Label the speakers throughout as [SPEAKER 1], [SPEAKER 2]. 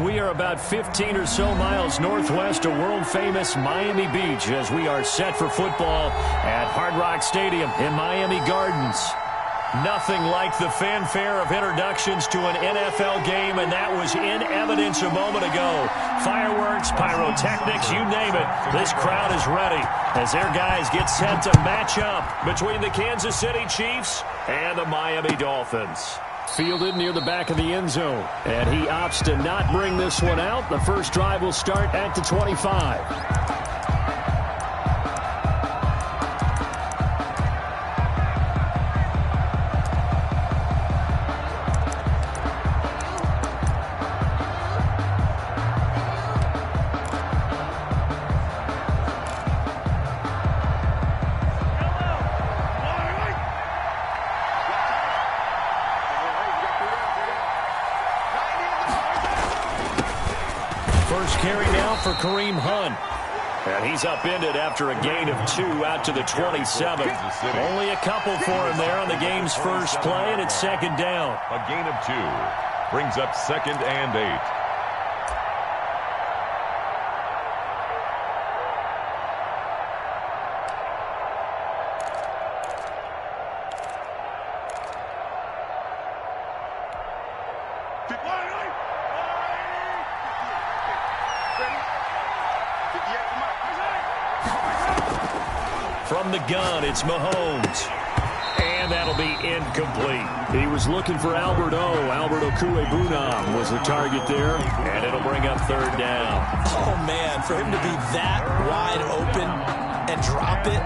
[SPEAKER 1] We are about 15 or so miles northwest of world-famous Miami Beach as we are set for football at Hard Rock Stadium in Miami Gardens. Nothing like the fanfare of introductions to an NFL game, and that was in evidence a moment ago. Fireworks, pyrotechnics, you name it. This crowd is ready as their guys get set to match up between the Kansas City Chiefs and the Miami Dolphins. Fielded near the back of the end zone, and he opts to not bring this one out. The first drive will start at the 25. First carry now for Kareem Hunt. And he's upended after a gain of 2 out to the 27. Only a couple for him there on the game's first play, and it's second down.
[SPEAKER 2] A gain of 2 brings up 2nd and 8.
[SPEAKER 1] From the gun, it's Mahomes. And that'll be incomplete. He was looking for Albert Okwuegbunam was the target there, and it'll bring up 3rd down.
[SPEAKER 3] Oh, man, for him to be that wide open and drop it,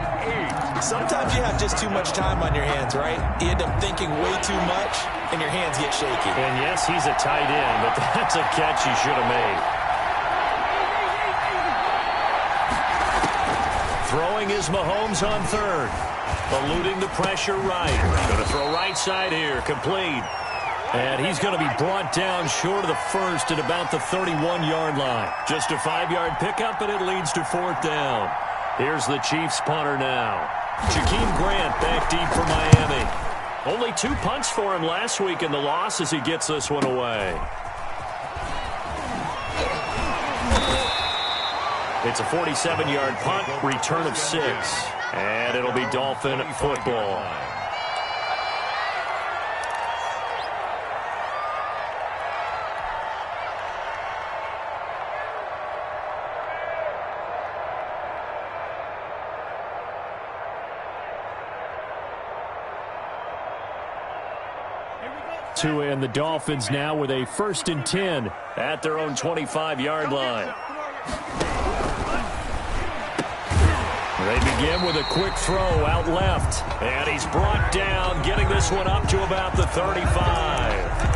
[SPEAKER 3] sometimes you have just too much time on your hands, right? You end up thinking way too much, and your hands get shaky.
[SPEAKER 1] And, yes, he's a tight end, but that's a catch he should have made. Throwing is Mahomes on 3rd. Eluding the pressure right. Going to throw right side here. Complete. And he's going to be brought down short of the first at about the 31-yard line. Just a 5-yard pickup, and it leads to 4th down. Here's the Chiefs punter now. Jakeem Grant back deep for Miami. Only 2 punts for him last week in the loss as he gets this one away. It's a 47-yard punt, return of 6. And it'll be Dolphin football. And the Dolphins now with a 1st and 10 at their own 25-yard line. They begin with a quick throw out left. And he's brought down, getting this one up to about the 35.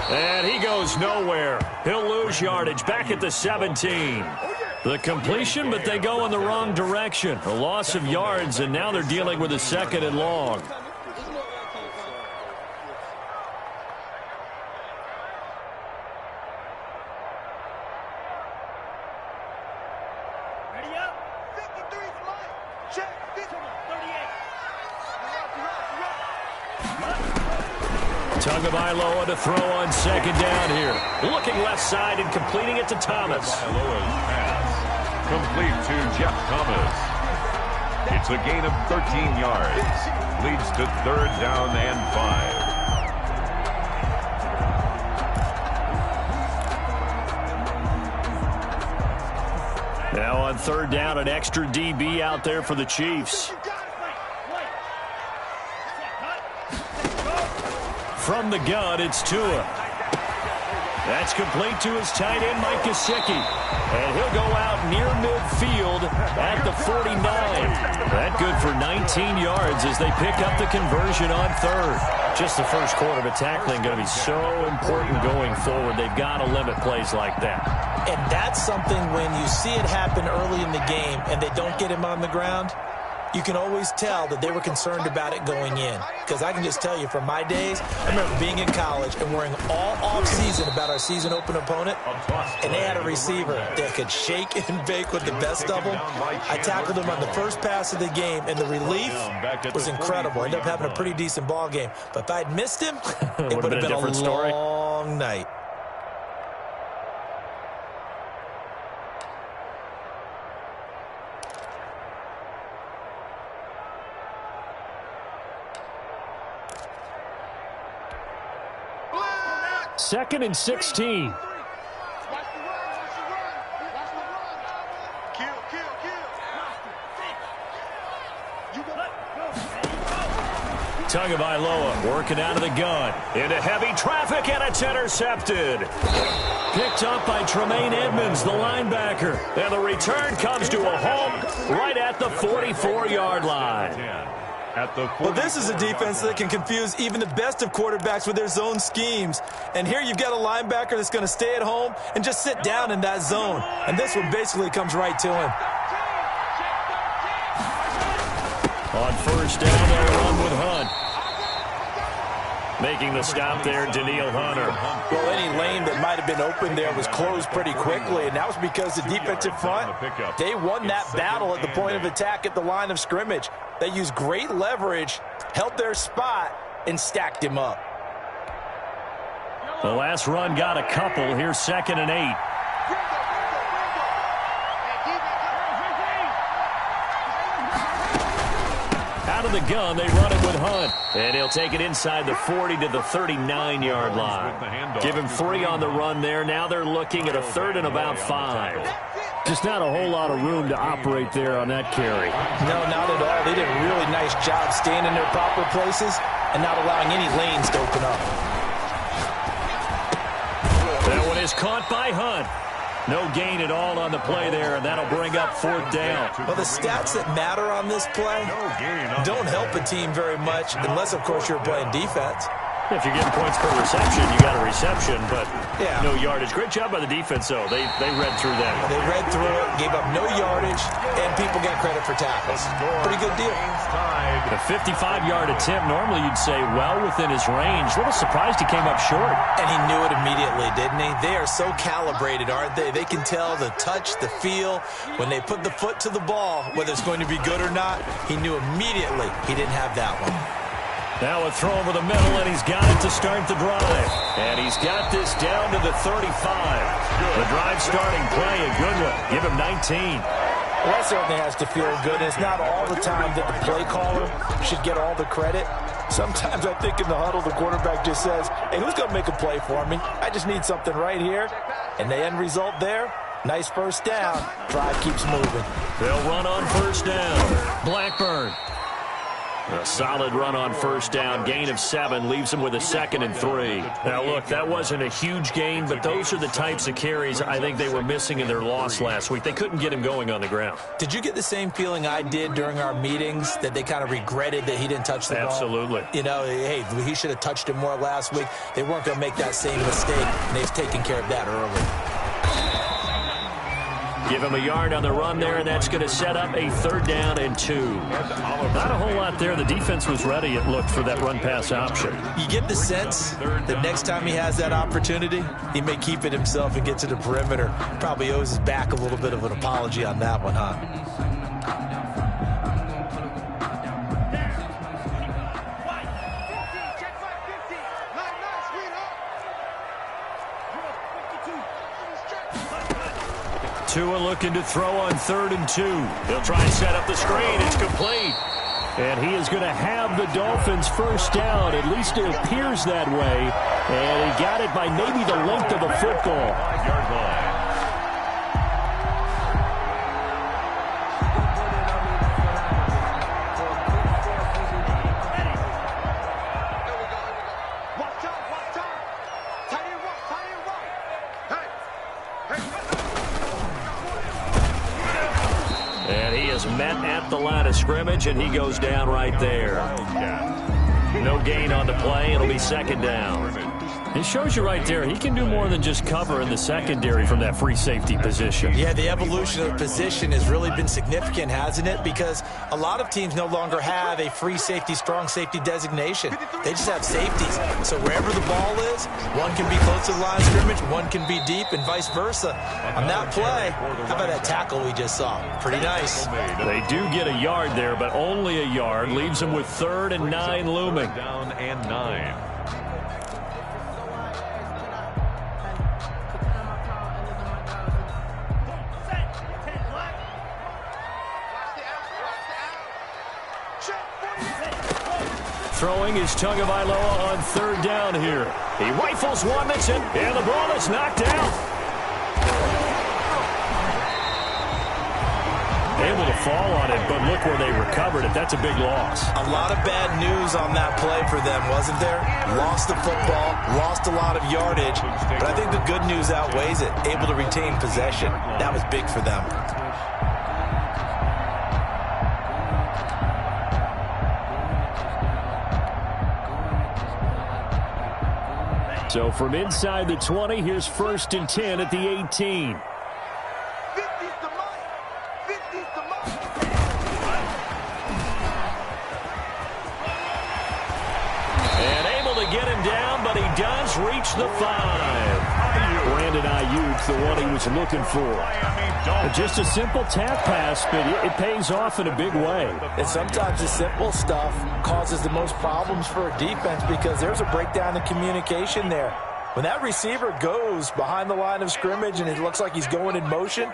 [SPEAKER 1] And he goes nowhere. He'll lose yardage back at the 17. The completion, but they go in the wrong direction. A loss of yards, and now they're dealing with a 2nd and long. Tagovailoa to throw on 2nd down here. Looking left side and completing it to Thomas.
[SPEAKER 2] Tagovailoa's pass complete to Jeff Thomas. It's a gain of 13 yards. Leads to 3rd down and 5.
[SPEAKER 1] Now on 3rd down, an extra DB out there for the Chiefs. From the gun, it's Tua. That's complete to his tight end, Mike Gesicki. And he'll go out near midfield at the 49. That good for 19 yards as they pick up the conversion on third. Just the first quarter, but tackling going to be so important going forward. They've got to limit plays like that.
[SPEAKER 3] And that's something when you see it happen early in the game and they don't get him on the ground, you can always tell that they were concerned about it going in. Because I can just tell you from my days, I remember being in college and worrying all off-season about our season open opponent, and they had a receiver that could shake and bake with the best of them. I tackled him on the first pass of the game, and the relief was incredible. Ended up having a pretty decent ball game. But if I'd missed him, it would have been a long night.
[SPEAKER 1] Second and 16. Tagovailoa working out of the gun. Into heavy traffic, and it's intercepted. Picked up by Tremaine Edmonds, the linebacker. And the return comes to a home right at the 44-yard line.
[SPEAKER 3] Well, this is a defense that can confuse even the best of quarterbacks with their zone schemes. And here you've got a linebacker that's going to stay at home and just sit down in that zone. And this one basically comes right to him.
[SPEAKER 1] On first down, they'll run with Hunt. Making the stop there, Daniil Hunter.
[SPEAKER 3] Well, any lane that might have been open there was closed pretty quickly, and that was because the defensive front, they won that battle at the point of attack at the line of scrimmage. They used great leverage, held their spot, and stacked him up.
[SPEAKER 1] The last run got a couple. Here's 2nd and 8. Out of the gun, they run it with Hunt. And he'll take it inside the 40 to the 39-yard line. Give him 3 on the run there. Now they're looking at a 3rd and about 5. Just not a whole lot of room to operate there on that carry.
[SPEAKER 3] No, not at all. They did a really nice job staying in their proper places and not allowing any lanes to open up.
[SPEAKER 1] That one is caught by Hunt. No gain at all on the play there, and that'll bring up 4th down.
[SPEAKER 3] Well, the stats that matter on this play don't help a team very much unless, of course, you're playing defense.
[SPEAKER 1] If you're getting points per reception, you got a reception, but no yardage. Great job by the defense, though. They read through that.
[SPEAKER 3] They read through it, gave up no yardage, and people get credit for tackles. Pretty good deal.
[SPEAKER 1] The 55-yard attempt, normally you'd say well within his range. A little surprised he came up short.
[SPEAKER 3] And he knew it immediately, didn't he? They are so calibrated, aren't they? They can tell the touch, the feel. When they put the foot to the ball, whether it's going to be good or not, he knew immediately he didn't have that one.
[SPEAKER 1] Now a throw over the middle, and he's got it to start the drive. And he's got this down to the 35. The drive starting play, a good one. Give him 19.
[SPEAKER 3] Well, that certainly has to feel good. It's not all the time that the play caller should get all the credit. Sometimes I think in the huddle, the quarterback just says, hey, who's going to make a play for me? I just need something right here. And the end result there, nice first down. Drive keeps moving.
[SPEAKER 1] They'll run on first down. Blackburn. A solid run on first down. Gain of 7 leaves them with a 2nd and 3. Now, look, that wasn't a huge gain, but those are the types of carries I think they were missing in their loss last week. They couldn't get him going on the ground.
[SPEAKER 3] Did you get the same feeling I did during our meetings, that they kind of regretted that he didn't touch the ball?
[SPEAKER 1] Absolutely.
[SPEAKER 3] You know, hey, he should have touched it more last week. They weren't going to make that same mistake, and they've taken care of that early.
[SPEAKER 1] Give him a yard on the run there, and that's going to set up a 3rd down and 2. Not a whole lot there. The defense was ready, it looked, for that run-pass option.
[SPEAKER 3] You get the sense that next time he has that opportunity, he may keep it himself and get to the perimeter. Probably owes his back a little bit of an apology on that one, huh?
[SPEAKER 1] Tua looking to throw on 3rd and 2. He'll try and set up the screen. It's complete. And he is going to have the Dolphins first down. At least it appears that way. And he got it by maybe the length of the football.
[SPEAKER 2] 5-yard line.
[SPEAKER 1] met at the line of scrimmage, and he goes down right there. No gain on the play. It'll be second down. It shows you right there, he can do more than just cover in the secondary from that free safety position.
[SPEAKER 3] Yeah, the evolution of the position has really been significant, hasn't it? Because a lot of teams no longer have a free safety, strong safety designation. They just have safeties. So wherever the ball is, one can be close to the line of scrimmage, one can be deep, and vice versa. On that play, how about that tackle we just saw? Pretty nice.
[SPEAKER 1] They do get a yard there, but only a yard. Leaves them with 3rd and 9 looming.
[SPEAKER 2] Down and 9.
[SPEAKER 1] Throwing is Tagovailoa on 3rd down here. He rifles one that's in, and the ball is knocked out. Able to fall on it, but look where they recovered it. That's a big loss.
[SPEAKER 3] A lot of bad news on that play for them, wasn't there? Lost the football, lost a lot of yardage, but I think the good news outweighs it. Able to retain possession. That was big for them.
[SPEAKER 1] So from inside the 20, here's 1st and 10 at the 18. And able to get him down, but he does reach the 5. Brandon Ayuk, the one he was looking for. Just a simple tap pass, but it pays off in a big way.
[SPEAKER 3] And sometimes the simple stuff causes the most problems for a defense because there's a breakdown in communication there. When that receiver goes behind the line of scrimmage and it looks like he's going in motion,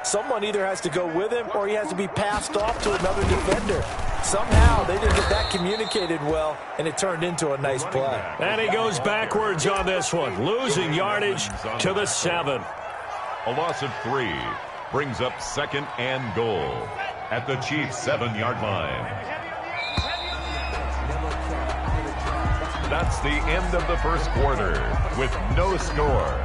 [SPEAKER 3] someone either has to go with him or he has to be passed off to another defender. Somehow they didn't get that communicated well, and it turned into a nice play.
[SPEAKER 1] And he goes backwards on this one, losing yardage to the 7.
[SPEAKER 2] A loss of 3 brings up 2nd and goal at the Chiefs' 7-yard line. That's the end of the first quarter with no score.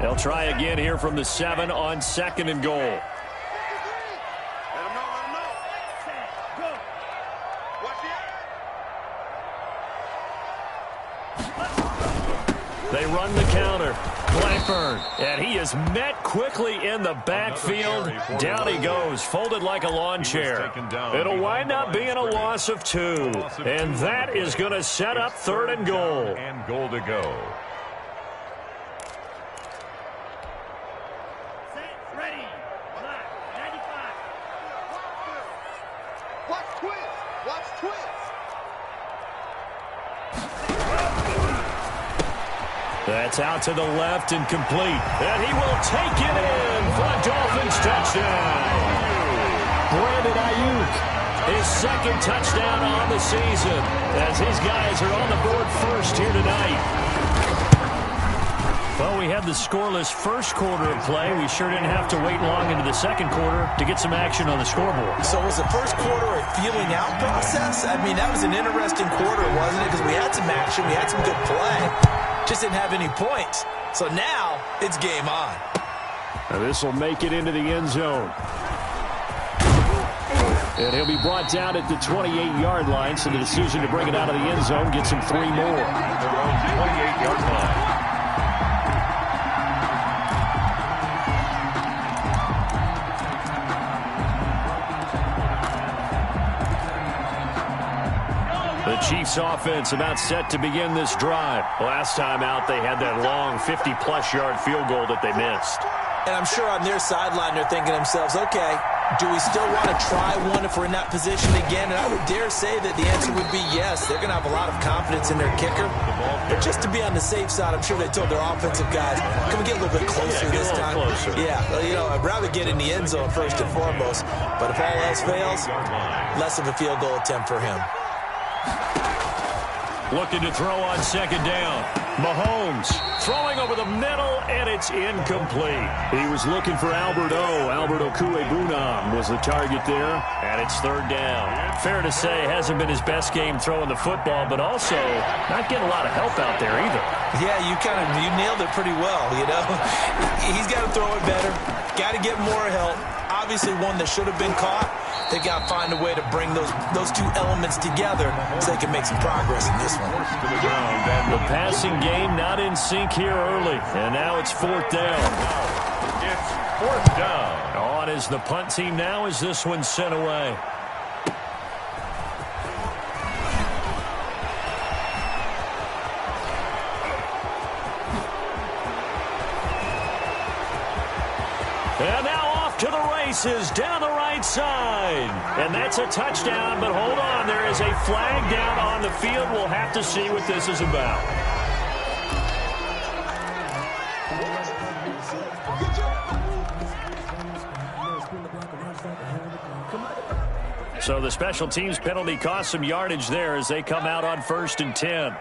[SPEAKER 1] They'll try again here from the 7 on 2nd and goal. They run the counter. Blackburn, and he is met quickly in the backfield. Down he goes, folded like a lawn chair. It'll wind up being a loss of 2. And that is going to set up 3rd and goal.
[SPEAKER 2] And goal to go.
[SPEAKER 1] That's out to the left and complete. And he will take it in for a Dolphins touchdown. Brandon Ayuk, his 2nd touchdown on the season, as these guys are on the board first here tonight. Well, we had the scoreless first quarter of play. We sure didn't have to wait long into the 2nd quarter to get some action on the scoreboard.
[SPEAKER 3] So was the first quarter a feeling out process? I mean, that was an interesting quarter, wasn't it? Because we had some action, we had some good play. Just didn't have any points. So now it's game on.
[SPEAKER 1] Now this will make it into the end zone. And he'll be brought down at the 28-yard line, so the decision to bring it out of the end zone gets him 3 more.
[SPEAKER 2] Their own 28-yard line.
[SPEAKER 1] The Chiefs offense about set to begin this drive. Last time out, they had that long 50-plus yard field goal that they missed.
[SPEAKER 3] And I'm sure on their sideline they're thinking to themselves, okay, do we still want to try one if we're in that position again? And I would dare say that the answer would be yes. They're going to have a lot of confidence in their kicker. But just to be on the safe side, I'm sure they told their offensive guys, can we get a little bit closer this time? Yeah, well, you know, I'd rather get in the end zone first and foremost. But if all else fails, less of a field goal attempt for him.
[SPEAKER 1] Looking to throw on 2nd down. Mahomes throwing over the middle, and it's incomplete. He was looking for Albert Okwuegbunam was the target there, and it's 3rd down. Fair to say, hasn't been his best game throwing the football, but also not getting a lot of help out there either.
[SPEAKER 3] Yeah, you nailed it pretty well, you know. He's got to throw it better. got to get more help. Obviously one that should have been caught. They got to find a way to bring those two elements together so they can make some progress in this one.
[SPEAKER 1] The passing game not in sync here early, and now it's 4th down.
[SPEAKER 2] It's 4th down.
[SPEAKER 1] On is the punt team now as this one's sent away. And now off to the races down the right side. And that's a touchdown, but hold on. There is a flag down on the field. We'll have to see what this is about. So the special teams penalty cost some yardage there as they come out on 1st and 10.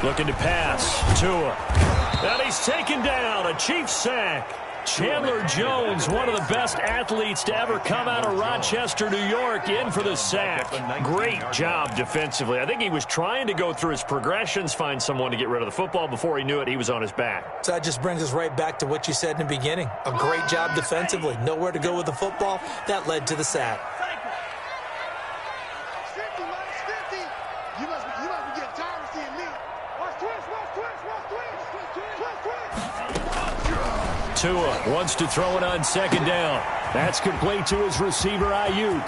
[SPEAKER 1] Looking to pass. Tua. And he's taken down. A Chiefs sack. Chandler Jones, one of the best athletes to ever come out of Rochester, New York, in for the sack. Great job defensively. I think he was trying to go through his progressions, find someone to get rid of the football. Before he knew it, he was on his back.
[SPEAKER 3] So that just brings us right back to what you said in the beginning. A great job defensively. Nowhere to go with the football. That led to the sack.
[SPEAKER 1] Tua wants to throw it on 2nd down. That's complete to his receiver, Ayuk.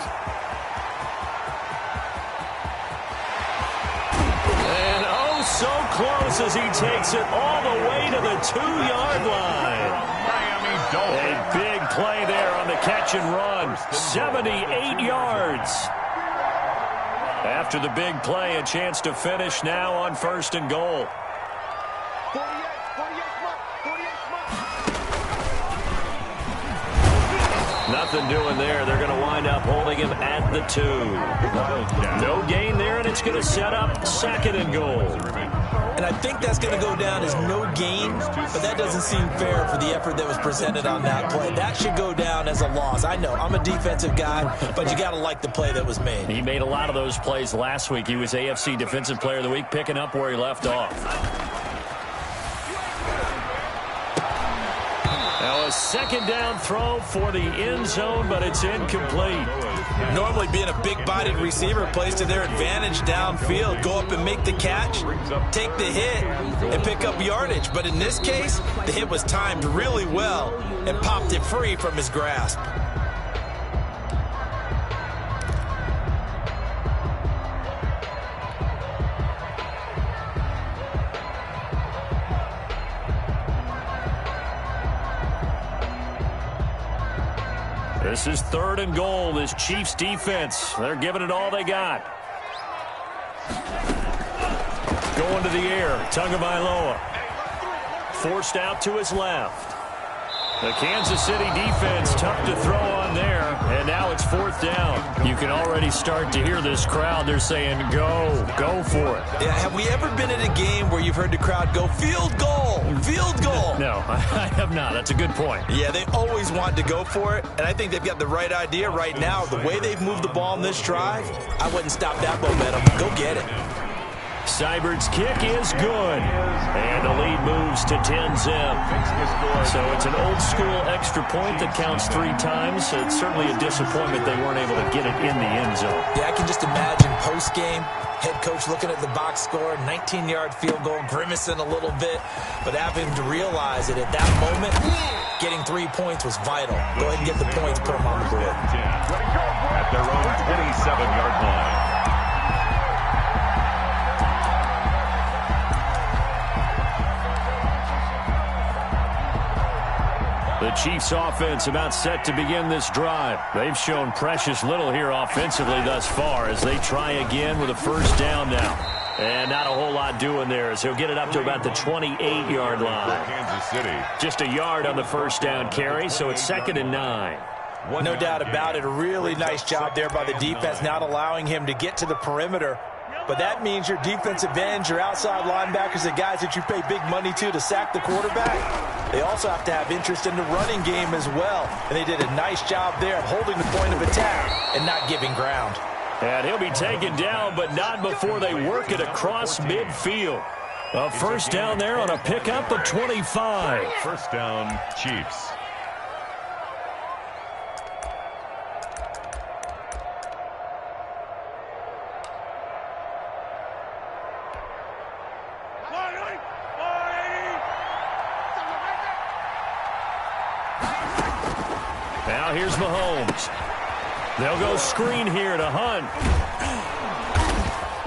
[SPEAKER 1] And oh, so close as he takes it all the way to the 2-yard line.
[SPEAKER 2] Miami Dolphins.
[SPEAKER 1] A big play there on the catch and run. 78 yards. After the big play, a chance to finish now on 1st and goal. Nothing doing there. They're going to wind up holding him at the 2. No gain there, and it's going to set up 2nd and goal.
[SPEAKER 3] And I think that's going to go down as no gain, but that doesn't seem fair for the effort that was presented on that play. That should go down as a loss. I know, I'm a defensive guy, but you got to like the play that was made.
[SPEAKER 1] He made a lot of those plays last week. He was AFC Defensive Player of the Week, picking up where he left off. Now a 2nd down throw for the end zone, but it's incomplete.
[SPEAKER 3] Normally being a big-bodied receiver plays to their advantage downfield. Go up and make the catch, take the hit, and pick up yardage. But in this case, the hit was timed really well and popped it free from his grasp.
[SPEAKER 1] This is 3rd and goal. This Chiefs defense, they're giving it all they got. Going to the air, Tagovailoa. Forced out to his left. The Kansas City defense, tough to throw on there, and now it's 4th down. You can already start to hear this crowd. They're saying, go for it.
[SPEAKER 3] Yeah, have we ever been at a game where you've heard the crowd go, field goal, field goal?
[SPEAKER 1] No, I have not. That's a good point.
[SPEAKER 3] Yeah, they always want to go for it, and I think they've got the right idea right now. The way they've moved the ball in this drive, I wouldn't stop that momentum. Go get it.
[SPEAKER 1] Seibert's kick is good. And the lead moves to 10-zip. So it's an old-school extra point that counts 3 times. So it's certainly a disappointment they weren't able to get it in the end zone.
[SPEAKER 3] Yeah, I can just imagine post-game, head coach looking at the box score, 19-yard field goal, grimacing a little bit, but having to realize that at that moment, getting 3 points was vital. Go ahead and get the points, put them on the board.
[SPEAKER 2] At their own 27-yard line.
[SPEAKER 1] The Chiefs offense about set to begin this drive. They've shown precious little here offensively thus far as they try again with a 1st down now. And not a whole lot doing there as he'll get it up to about the 28-yard line.
[SPEAKER 2] Kansas City.
[SPEAKER 1] Just a yard on the 1st down carry, so it's 2nd and 9.
[SPEAKER 3] No doubt about it. A really nice job there by the defense, not allowing him to get to the perimeter. But that means your defensive ends, your outside linebackers, the guys that you pay big money to sack the quarterback, they also have to have interest in the running game as well. And they did a nice job there of holding the point of attack and not giving ground.
[SPEAKER 1] And he'll be taken down, but not before they work it across midfield. A first down there on a pickup of 25.
[SPEAKER 2] First down, Chiefs.
[SPEAKER 1] Now here's Mahomes. They'll go screen here to Hunt.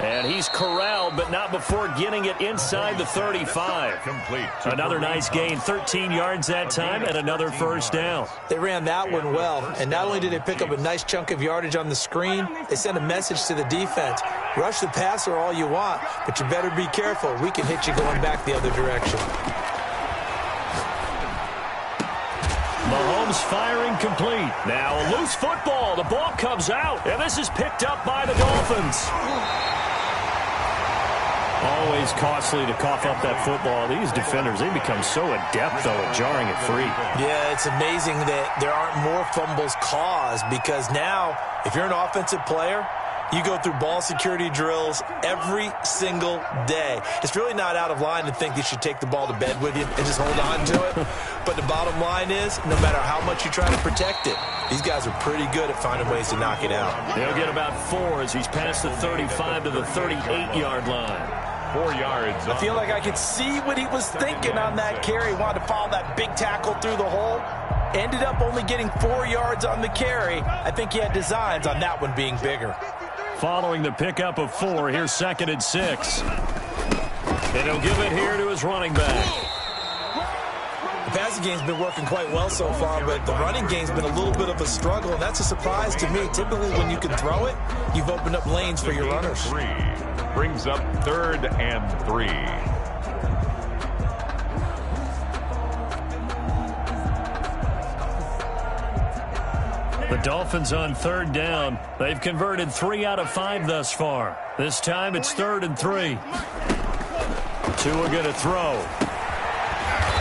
[SPEAKER 1] And he's corralled, but not before getting it inside the 35.
[SPEAKER 2] Complete.
[SPEAKER 1] Another nice gain, 13 yards that time, and another first down.
[SPEAKER 3] They ran that one well, and not only did they pick up a nice chunk of yardage on the screen, they sent a message to the defense. Rush the passer all you want, but you better be careful. We can hit you going back the other direction.
[SPEAKER 1] Mahomes firing complete. Now a loose football. The ball comes out, and this is picked up by the Dolphins. Always costly to cough up that football. These defenders, they become so adept, though, at jarring it free.
[SPEAKER 3] Yeah, it's amazing that there aren't more fumbles caused, because now, if you're an offensive player, you go through ball security drills every single day. It's really not out of line to think you should take the ball to bed with you and just hold on to it. But the bottom line is, no matter how much you try to protect it, these guys are pretty good at finding ways to knock it out.
[SPEAKER 1] They'll get about 4 as he's past the 35 to the 38-yard line.
[SPEAKER 2] 4 yards.
[SPEAKER 3] I feel like I could see what he was thinking on that carry. He wanted to follow that big tackle through the hole. Ended up only getting 4 yards on the carry. I think he had designs on that one being bigger.
[SPEAKER 1] Following the pickup of 4, here's 2nd and 6. And he'll give it here to his running back.
[SPEAKER 3] The passing game's been working quite well so far, but the running game's been a little bit of a struggle, and that's a surprise to me. Typically, when you can throw it, you've opened up lanes for your runners.
[SPEAKER 2] 3 brings up 3rd and 3.
[SPEAKER 1] The Dolphins on 3rd down. They've converted 3 out of 5 thus far. This time it's 3rd and 3. 2 are going to throw.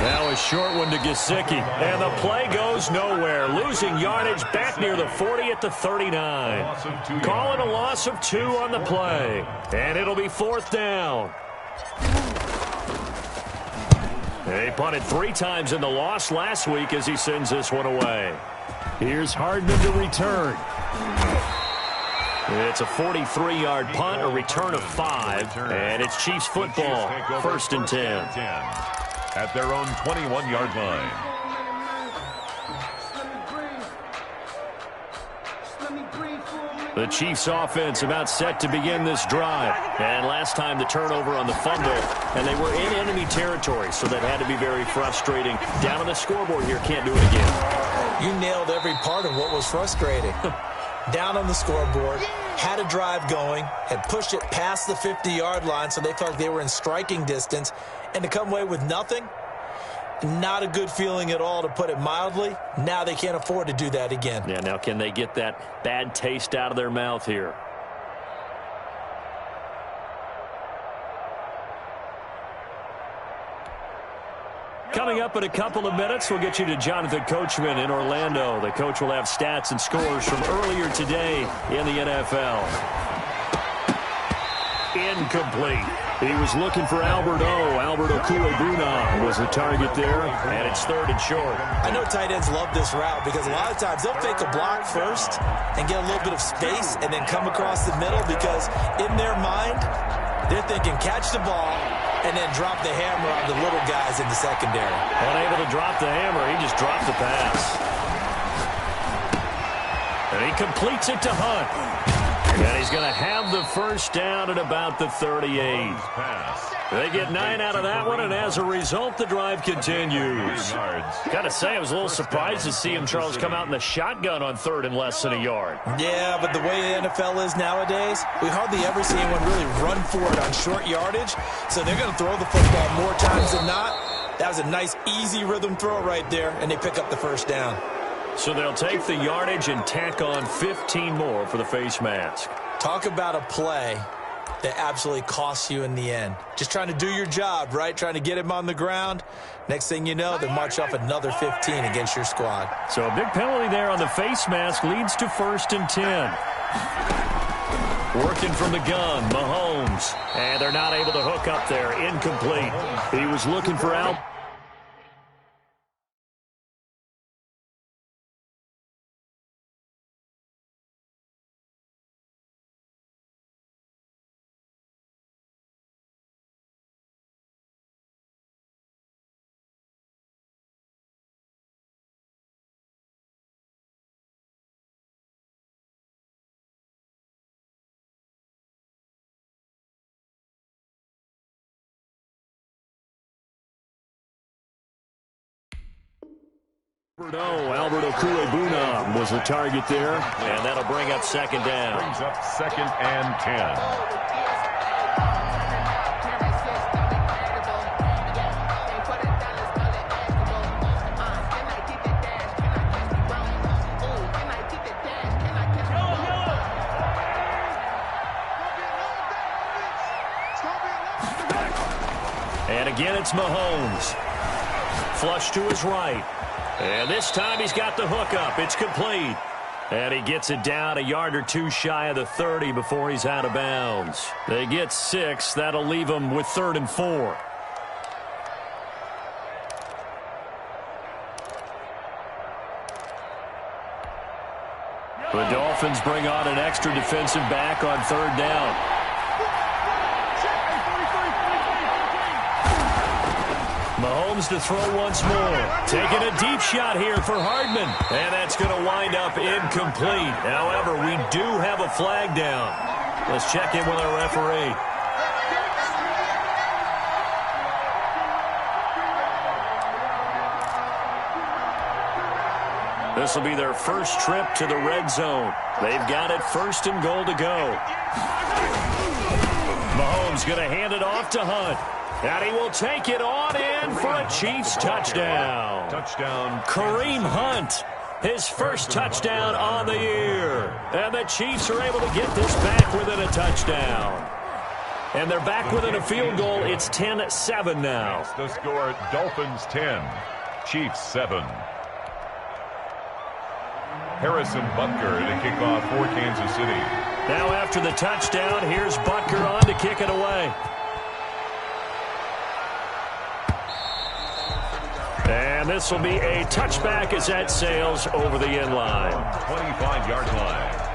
[SPEAKER 1] Now a short one to Gesicki. And the play goes nowhere. Losing yardage back near the 40 at the 39. Calling a loss of 2 on the play. And it'll be 4th down. They punted 3 times in the loss last week as he sends this one away. Here's Hardman to return. It's a 43-yard punt, a return of 5, and it's Chiefs football, 1st and 10.
[SPEAKER 2] At their own 21-yard line.
[SPEAKER 1] The Chiefs offense about set to begin this drive. And last time the turnover on the fumble, and they were in enemy territory, so that had to be very frustrating. Down on the scoreboard here, can't do it again.
[SPEAKER 3] You nailed every part of what was frustrating. Down on the scoreboard, had a drive going, had pushed it past the 50-yard line, so they felt like they were in striking distance, and to come away with nothing, not a good feeling at all, to put it mildly. Now they can't afford to do that again.
[SPEAKER 1] Yeah, now can they get that bad taste out of their mouth here? Coming up in a couple of minutes, we'll get you to Jonathan Coachman in Orlando. The coach will have stats and scores from earlier today in the NFL. Incomplete. He was looking for Albert Okuebuna was the target there, and it's 3rd and short.
[SPEAKER 3] I know tight ends love this route because a lot of times they'll fake a block first and get a little bit of space and then come across the middle, because in their mind, they're thinking catch the ball and then drop the hammer on the little guys in the secondary.
[SPEAKER 1] Unable to drop the hammer, he just dropped the pass. And he completes it to Hunt. And he's going to have the first down at about the 38. They get 9 out of that one, and as a result, the drive continues. Got to say, I was a little surprised to see him, Charles, come out in the shotgun on 3rd and less than a yard.
[SPEAKER 3] Yeah, but the way the NFL is nowadays, we hardly ever see anyone really run for it on short yardage, so they're going to throw the football more times than not. That was a nice, easy rhythm throw right there, and they pick up the first down.
[SPEAKER 1] So they'll take the yardage and tack on 15 more for the face mask.
[SPEAKER 3] Talk about a play that absolutely costs you in the end. Just trying to do your job, right? Trying to get him on the ground. Next thing you know, they march off another 15 against your squad.
[SPEAKER 1] So a big penalty there on the face mask leads to 1st and 10. Working from the gun, Mahomes. And they're not able to hook up there. Incomplete. He was looking for out. Alberto Cuebuna was the target there, and that'll bring up second down.
[SPEAKER 2] Brings up 2nd and 10.
[SPEAKER 1] And again, it's Mahomes. Flush to his right. And this time he's got the hook up. It's complete. And he gets it down a yard or two shy of the 30 before he's out of bounds. They get 6. That'll leave them with 3rd and 4. The Dolphins bring on an extra defensive back on 3rd down. Mahomes to throw once more. Taking a deep shot here for Hardman. And that's going to wind up incomplete. However, we do have a flag down. Let's check in with our referee. This will be their first trip to the red zone. They've got it 1st and goal to go. Mahomes going to hand it off to Hunt. And he will take it on in for a Chiefs touchdown.
[SPEAKER 2] Touchdown.
[SPEAKER 1] Kareem Hunt, his first touchdown on the year. And the Chiefs are able to get this back within a touchdown. And they're back within a field goal. It's 10-7 now.
[SPEAKER 2] The score, Dolphins 10, Chiefs 7. Harrison Butker to kick off for Kansas City.
[SPEAKER 1] Now after the touchdown, here's Butker on to kick it away. And this will be a touchback as that sails over the end line.
[SPEAKER 2] 25-yard line.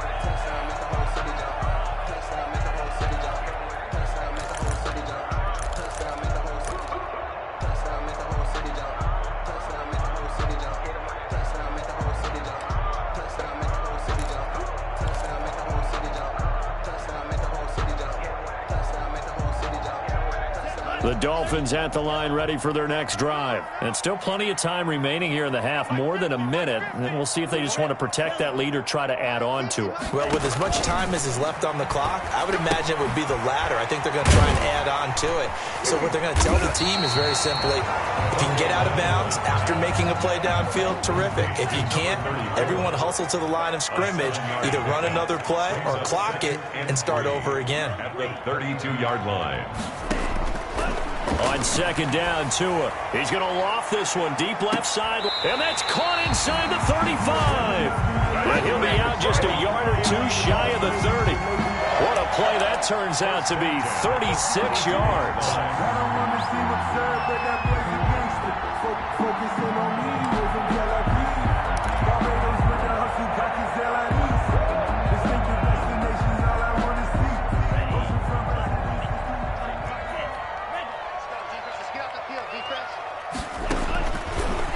[SPEAKER 1] The Dolphins at the line ready for their next drive. And still plenty of time remaining here in the half, more than a minute. And we'll see if they just want to protect that lead or try to add on to it.
[SPEAKER 3] Well, with as much time as is left on the clock, I would imagine it would be the latter. I think they're going to try and add on to it. So what they're going to tell the team is very simply, if you can get out of bounds after making a play downfield, terrific. If you can't, everyone hustle to the line of scrimmage, either run another play or clock it and start over again.
[SPEAKER 2] At the 32-yard line.
[SPEAKER 1] On second down, Tua. He's going to loft this one deep left side. And that's caught inside the 35. And he'll be out just a yard or two shy of the 30. What a play that turns out to be, 36 yards.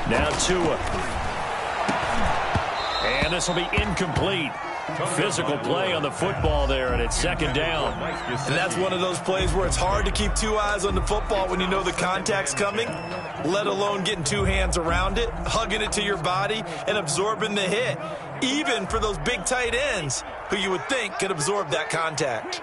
[SPEAKER 1] Now Tua. And this will be incomplete. Physical play on the football there, and it's second down.
[SPEAKER 3] And that's one of those plays where it's hard to keep two eyes on the football when you know the contact's coming, let alone getting two hands around it, hugging it to your body, and absorbing the hit, even for those big tight ends who you would think could absorb that contact.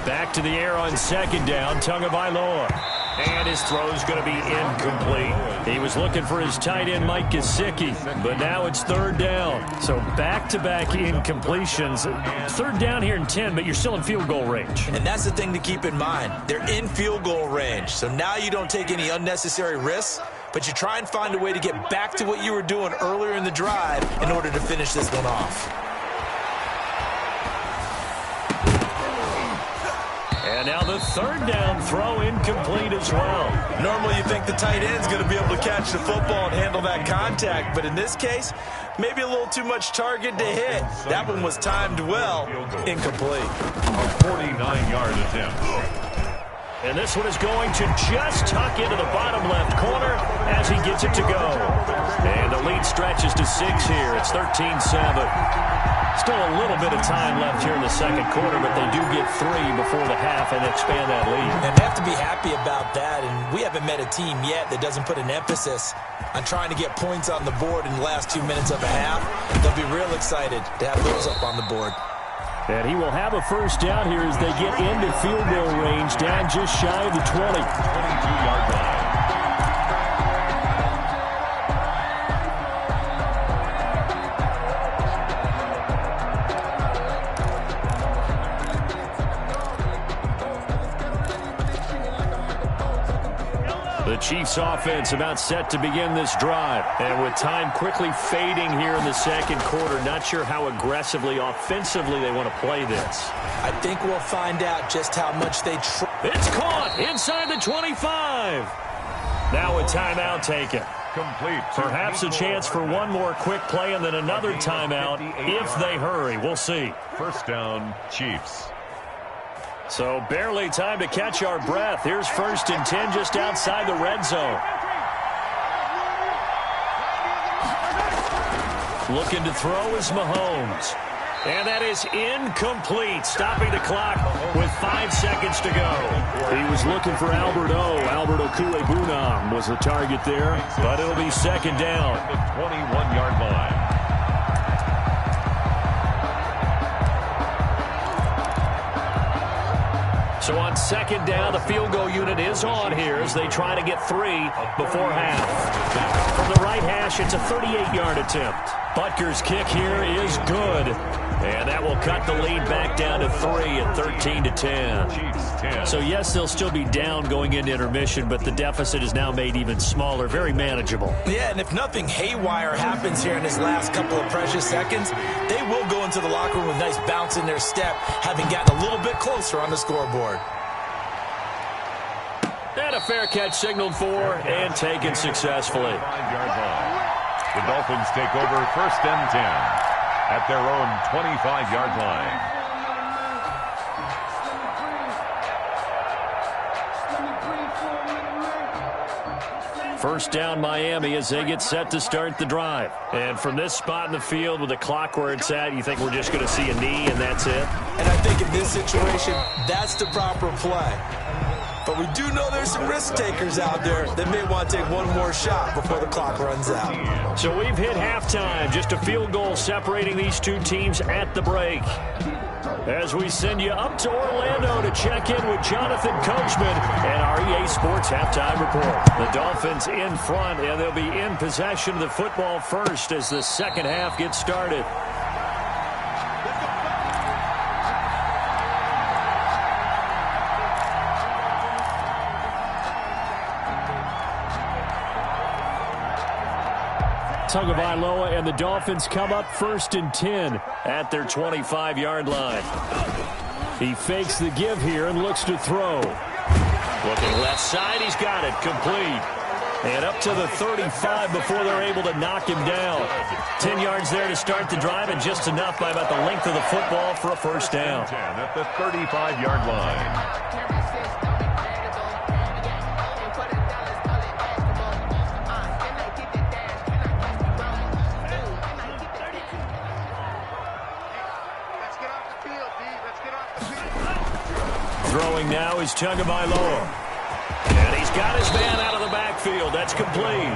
[SPEAKER 1] Back to the air on second down, Tagovailoa. And his throw's going to be incomplete. He was looking for his tight end, Mike Gesicki, but now it's third down. So back-to-back incompletions. Third down here in 10, but you're still in field goal range.
[SPEAKER 3] And that's the thing to keep in mind. They're in field goal range. So now you don't take any unnecessary risks, but you try and find a way to get back to what you were doing earlier in the drive in order to finish this one off.
[SPEAKER 1] And now the third down throw incomplete as well.
[SPEAKER 3] Normally you think the tight end's going to be able to catch the football and handle that contact, but in this case, maybe a little too much target to hit. That one was timed well, incomplete.
[SPEAKER 2] A 49-yard attempt.
[SPEAKER 1] And this one is going to just tuck into the bottom left corner as he gets it to go. And the lead stretches to 6 here. It's 13-7. Still a little bit of time left here in the second quarter, but they do get 3 before the half and expand that lead.
[SPEAKER 3] And they have to be happy about that, and we haven't met a team yet that doesn't put an emphasis on trying to get points on the board in the last 2 minutes of a half. They'll be real excited to have those up on the board.
[SPEAKER 1] And he will have a first down here as they get into field goal range, down just shy of the 20.
[SPEAKER 2] 22-yard line.
[SPEAKER 1] The Chiefs offense about set to begin this drive. And with time quickly fading here in the second quarter, not sure how aggressively, offensively they want to play this.
[SPEAKER 3] I think we'll find out just how much they try.
[SPEAKER 1] It's caught inside the 25. Now a timeout taken.
[SPEAKER 2] Complete.
[SPEAKER 1] Perhaps a chance for one more quick play and then another timeout if they hurry. We'll see.
[SPEAKER 2] First down, Chiefs.
[SPEAKER 1] So barely time to catch our breath. Here's 1st and 10 just outside the red zone. Looking to throw is Mahomes. And that is incomplete, stopping the clock with 5 seconds to go. He was looking for Albert Okwuegbunam was the target there, but it'll be second down.
[SPEAKER 2] The 21-yard line.
[SPEAKER 1] So on second down, the field goal unit is on here as they try to get 3 before half. From the right hash, it's a 38-yard attempt. Butker's kick here is good. And that will cut the lead back down to 3 at 13-10. So yes, they'll still be down going into intermission, but the deficit is now made even smaller, very manageable.
[SPEAKER 3] Yeah, and if nothing haywire happens here in his last couple of precious seconds, they will go into the locker room with nice bounce in their step, having gotten a little bit closer on the scoreboard.
[SPEAKER 1] And a fair catch signaled for and taken successfully.
[SPEAKER 2] 5-yard line. The Dolphins take over 1st and 10. At their own 25-yard line.
[SPEAKER 1] First down Miami as they get set to start the drive. And from this spot in the field with the clock where it's at, you think we're just going to see a knee and that's it?
[SPEAKER 3] And I think in this situation, that's the proper play. But we do know there's some risk takers out there that may want to take one more shot before the clock runs out.
[SPEAKER 1] So we've hit halftime. Just a field goal separating these two teams at the break. As we send you up to Orlando to check in with Jonathan Coachman and our EA Sports Halftime Report. The Dolphins in front, and they'll be in possession of the football first as the second half gets started. Tagovailoa and the Dolphins come up 1st and 10 at their 25-yard line. He fakes the give here and looks to throw. Looking left side, he's got it, complete. And up to the 35 before they're able to knock him down. 10 yards there to start the drive, and just enough by about the length of the football for a first down.
[SPEAKER 2] 10 at the 35-yard line.
[SPEAKER 1] Throwing now is Tagovailoa. And he's got his man out of the backfield. That's complete.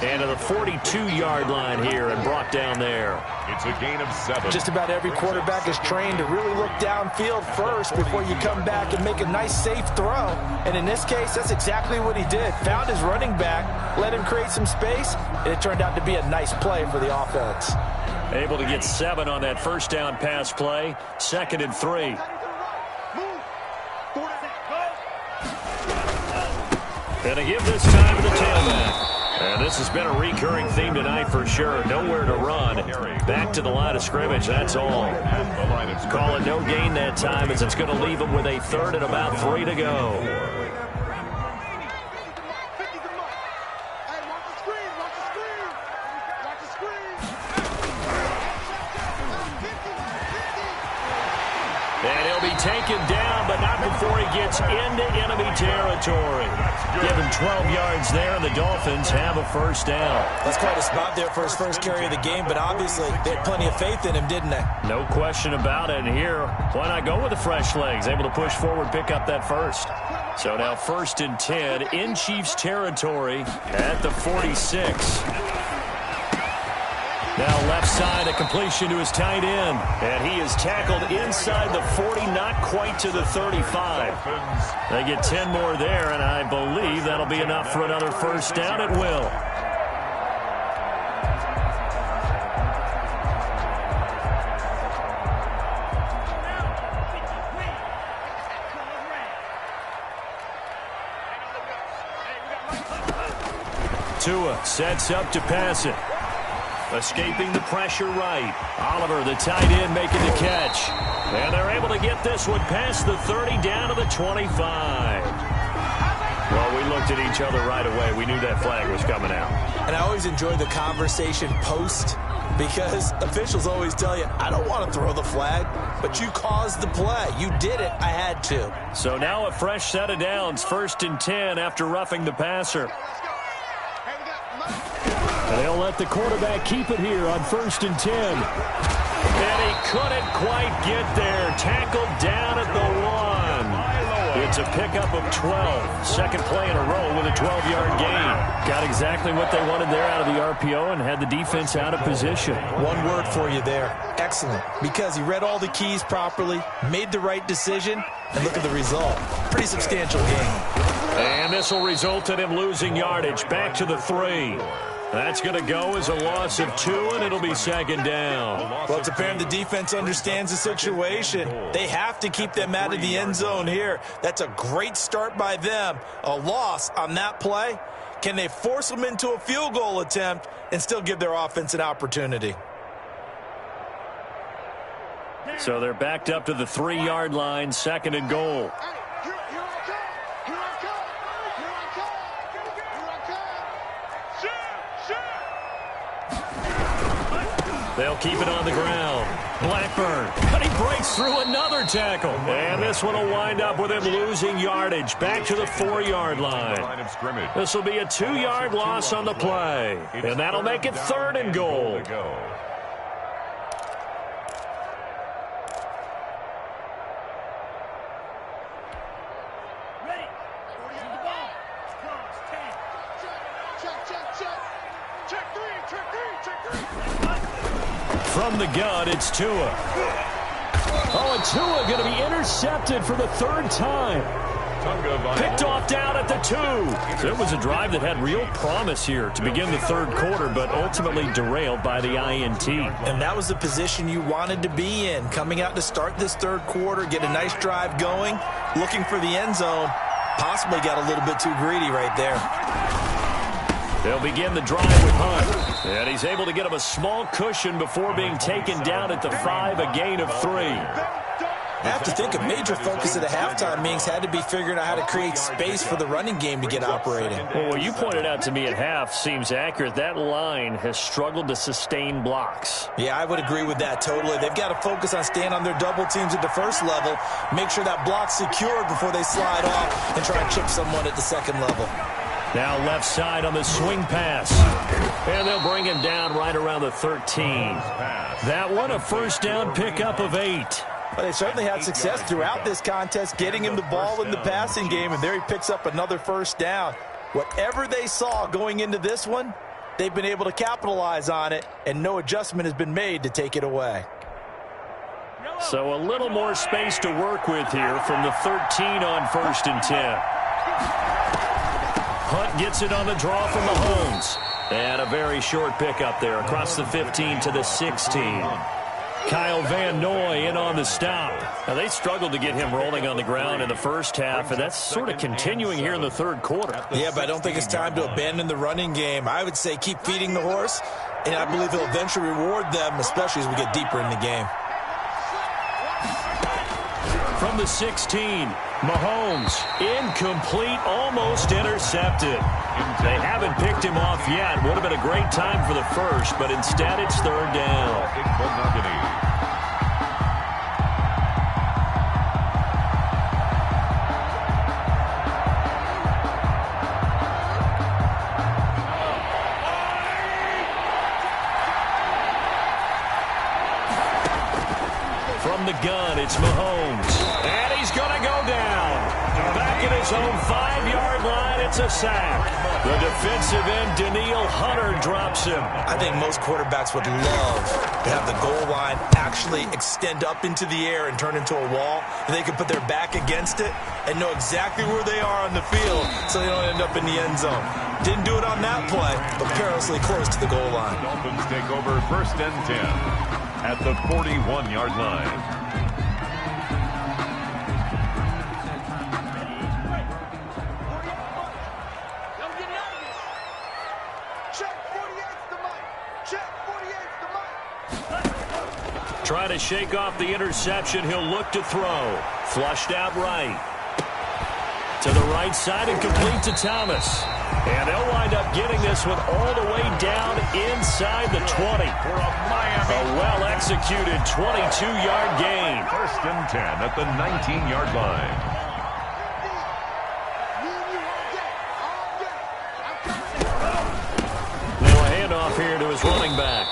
[SPEAKER 1] And to the 42-yard line here and brought down there.
[SPEAKER 2] It's a gain of 7.
[SPEAKER 3] Just about every quarterback is trained to really look downfield first before you come back and make a nice, safe throw. And in this case, that's exactly what he did. Found his running back, let him create some space, and it turned out to be a nice play for the offense.
[SPEAKER 1] Able to get 7 on that first down pass play. 2nd and 3. And a give this time to the tailback. And this has been a recurring theme tonight for sure. Nowhere to run. Back to the line of scrimmage, that's all. Call it no gain that time as it's going to leave them with a 3rd and about 3 to go. And he'll be taken down, but not before he gets into enemy territory. Give him 12 yards there, and the Dolphins have a first down.
[SPEAKER 3] That's quite a spot there for his first carry of the game, but obviously they had plenty of faith in him, didn't they?
[SPEAKER 1] No question about it. And here, why not go with the fresh legs? Able to push forward, pick up that first. So now 1st and 10 in Chiefs territory at the 46. Now left side, a completion to his tight end. And he is tackled inside the 40, not quite to the 35. They get 10 more there, and I believe that'll be enough for another first down. It will. Tua sets up to pass it. Escaping the pressure right. Oliver, the tight end, making the catch. And they're able to get this one past the 30 down to the 25. Well, we looked at each other right away. We knew that flag was coming out.
[SPEAKER 3] And I always enjoy the conversation post because officials always tell you, I don't want to throw the flag, but you caused the play. You did it. I had to.
[SPEAKER 1] So now a fresh set of downs. 1st and 10 after roughing the passer. They'll let the quarterback keep it here on 1st and 10. And he couldn't quite get there. Tackled down at the 1. It's a pickup of 12. Second play in a row with a 12-yard gain. Got exactly what they wanted there out of the RPO and had the defense out of position.
[SPEAKER 3] One word for you there. Excellent. Because he read all the keys properly, made the right decision, and look at the result. Pretty substantial gain.
[SPEAKER 1] And this will result in him losing yardage. Back to the 3. That's going to go as a loss of 2, and it'll be 2nd down.
[SPEAKER 3] Well, it's apparent the defense understands the situation. They have to keep them out of the end zone here. That's a great start by them. A loss on that play. Can they force them into a field goal attempt and still give their offense an opportunity?
[SPEAKER 1] So they're backed up to the 3-yard line, 2nd and goal. They'll keep it on the ground. Blackburn, but he breaks through another tackle. And this one will wind up with him losing yardage. Back to the 4-yard line. This will be a 2-yard loss on the play. And that'll make it 3rd and goal. From the gun, it's Tua. Oh, and Tua going to be intercepted for the 3rd time. Picked off down at the 2. So it was a drive that had real promise here to begin the 3rd quarter, but ultimately derailed by the INT.
[SPEAKER 3] And that was the position you wanted to be in. Coming out to start this 3rd quarter, get a nice drive going, looking for the end zone. Possibly got a little bit too greedy right there.
[SPEAKER 1] They'll begin the drive with Hunt. And he's able to get him a small cushion before being taken down at the 5, a gain of 3.
[SPEAKER 3] I have to think a major focus of the halftime meetings had to be figuring out how to create space for the running game to get operating.
[SPEAKER 1] Well, what you pointed out to me at half seems accurate. That line has struggled to sustain blocks.
[SPEAKER 3] Yeah, I would agree with that totally. They've got to focus on staying on their double teams at the first level, make sure that block's secured before they slide off and try and chip someone at the second level.
[SPEAKER 1] Now left side on the swing pass. And they'll bring him down right around the 13. That one, a first down pickup of 8.
[SPEAKER 3] Well, they certainly had success throughout this contest, getting him the ball in the passing game, and there he picks up another first down. Whatever they saw going into this one, they've been able to capitalize on it, and no adjustment has been made to take it away.
[SPEAKER 1] So a little more space to work with here from the 13 on 1st and 10. Hunt gets it on the draw from Mahomes. And a very short pickup there across the 15 to the 16. Kyle Van Noy in on the stop. Now, they struggled to get him rolling on the ground in the first half, and that's sort of continuing here in the third quarter.
[SPEAKER 3] Yeah, but I don't think it's time to abandon the running game. I would say keep feeding the horse, and I believe he'll eventually reward them, especially as we get deeper in the game.
[SPEAKER 1] From the 16, Mahomes, incomplete, almost intercepted. They haven't picked him off yet. Would have been a great time for the first, but instead it's third down. From the gun, it's Mahomes. And he's going to go down. Back at his own 5-yard line, it's a sack. The defensive end, Daniil Hunter, drops him.
[SPEAKER 3] I think most quarterbacks would love to have the goal line actually extend up into the air and turn into a wall, and they can put their back against it and know exactly where they are on the field so they don't end up in the end zone. Didn't do it on that play, but perilously close to the goal line.
[SPEAKER 2] Dolphins take over 1st and 10 at the 41-yard line.
[SPEAKER 1] Try to shake off the interception. He'll look to throw. Flushed out right. To the right side and complete to Thomas. And they'll wind up getting this one all the way down inside the 20. A well-executed 22-yard gain.
[SPEAKER 2] 1st and 10 at the 19-yard line.
[SPEAKER 1] Now a handoff here to his running back.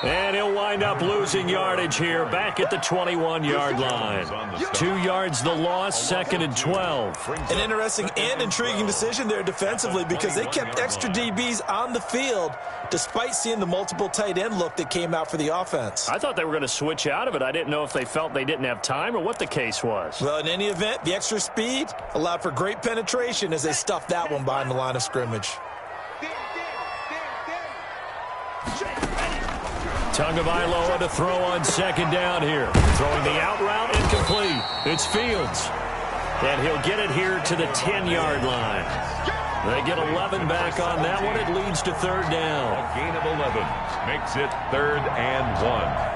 [SPEAKER 1] And he'll wind up losing yardage here back at the 21-yard line. 2 yards the loss, 2nd and 12.
[SPEAKER 3] An interesting and intriguing decision there defensively because they kept extra DBs on the field despite seeing the multiple tight end look that came out for the offense.
[SPEAKER 1] I thought they were going to switch out of it. I didn't know if they felt they didn't have time or what the case was.
[SPEAKER 3] Well, in any event, the extra speed allowed for great penetration as they stuffed that one behind the line of scrimmage.
[SPEAKER 1] Tagovailoa to throw on 2nd down here. Throwing the out route incomplete. It's Fields. And he'll get it here to the 10-yard line. They get 11 back on that one. It leads to 3rd down.
[SPEAKER 2] A gain of 11 makes it 3rd and 1.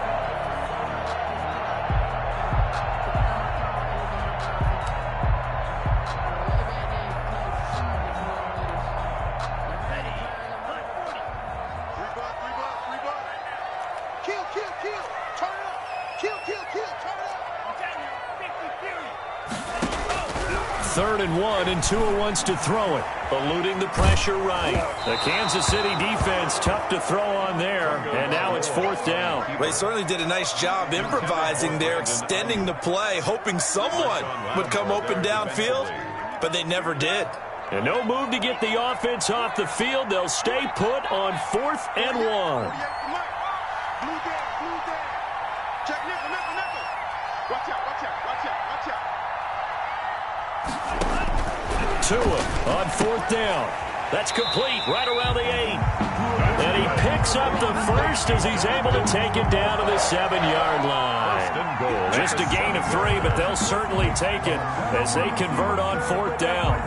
[SPEAKER 1] Third and 1, and Tua wants to throw it. Eluding the pressure right. The Kansas City defense tough to throw on there, and now it's 4th down.
[SPEAKER 3] They certainly did a nice job improvising there, extending the play, hoping someone would come open downfield, but they never did.
[SPEAKER 1] And no move to get the offense off the field. They'll stay put on 4th and 1. Tua on 4th down. That's complete right around the 8. And he picks up the first as he's able to take it down to the 7-yard line. Just a gain of 3, but they'll certainly take it as they convert on 4th down.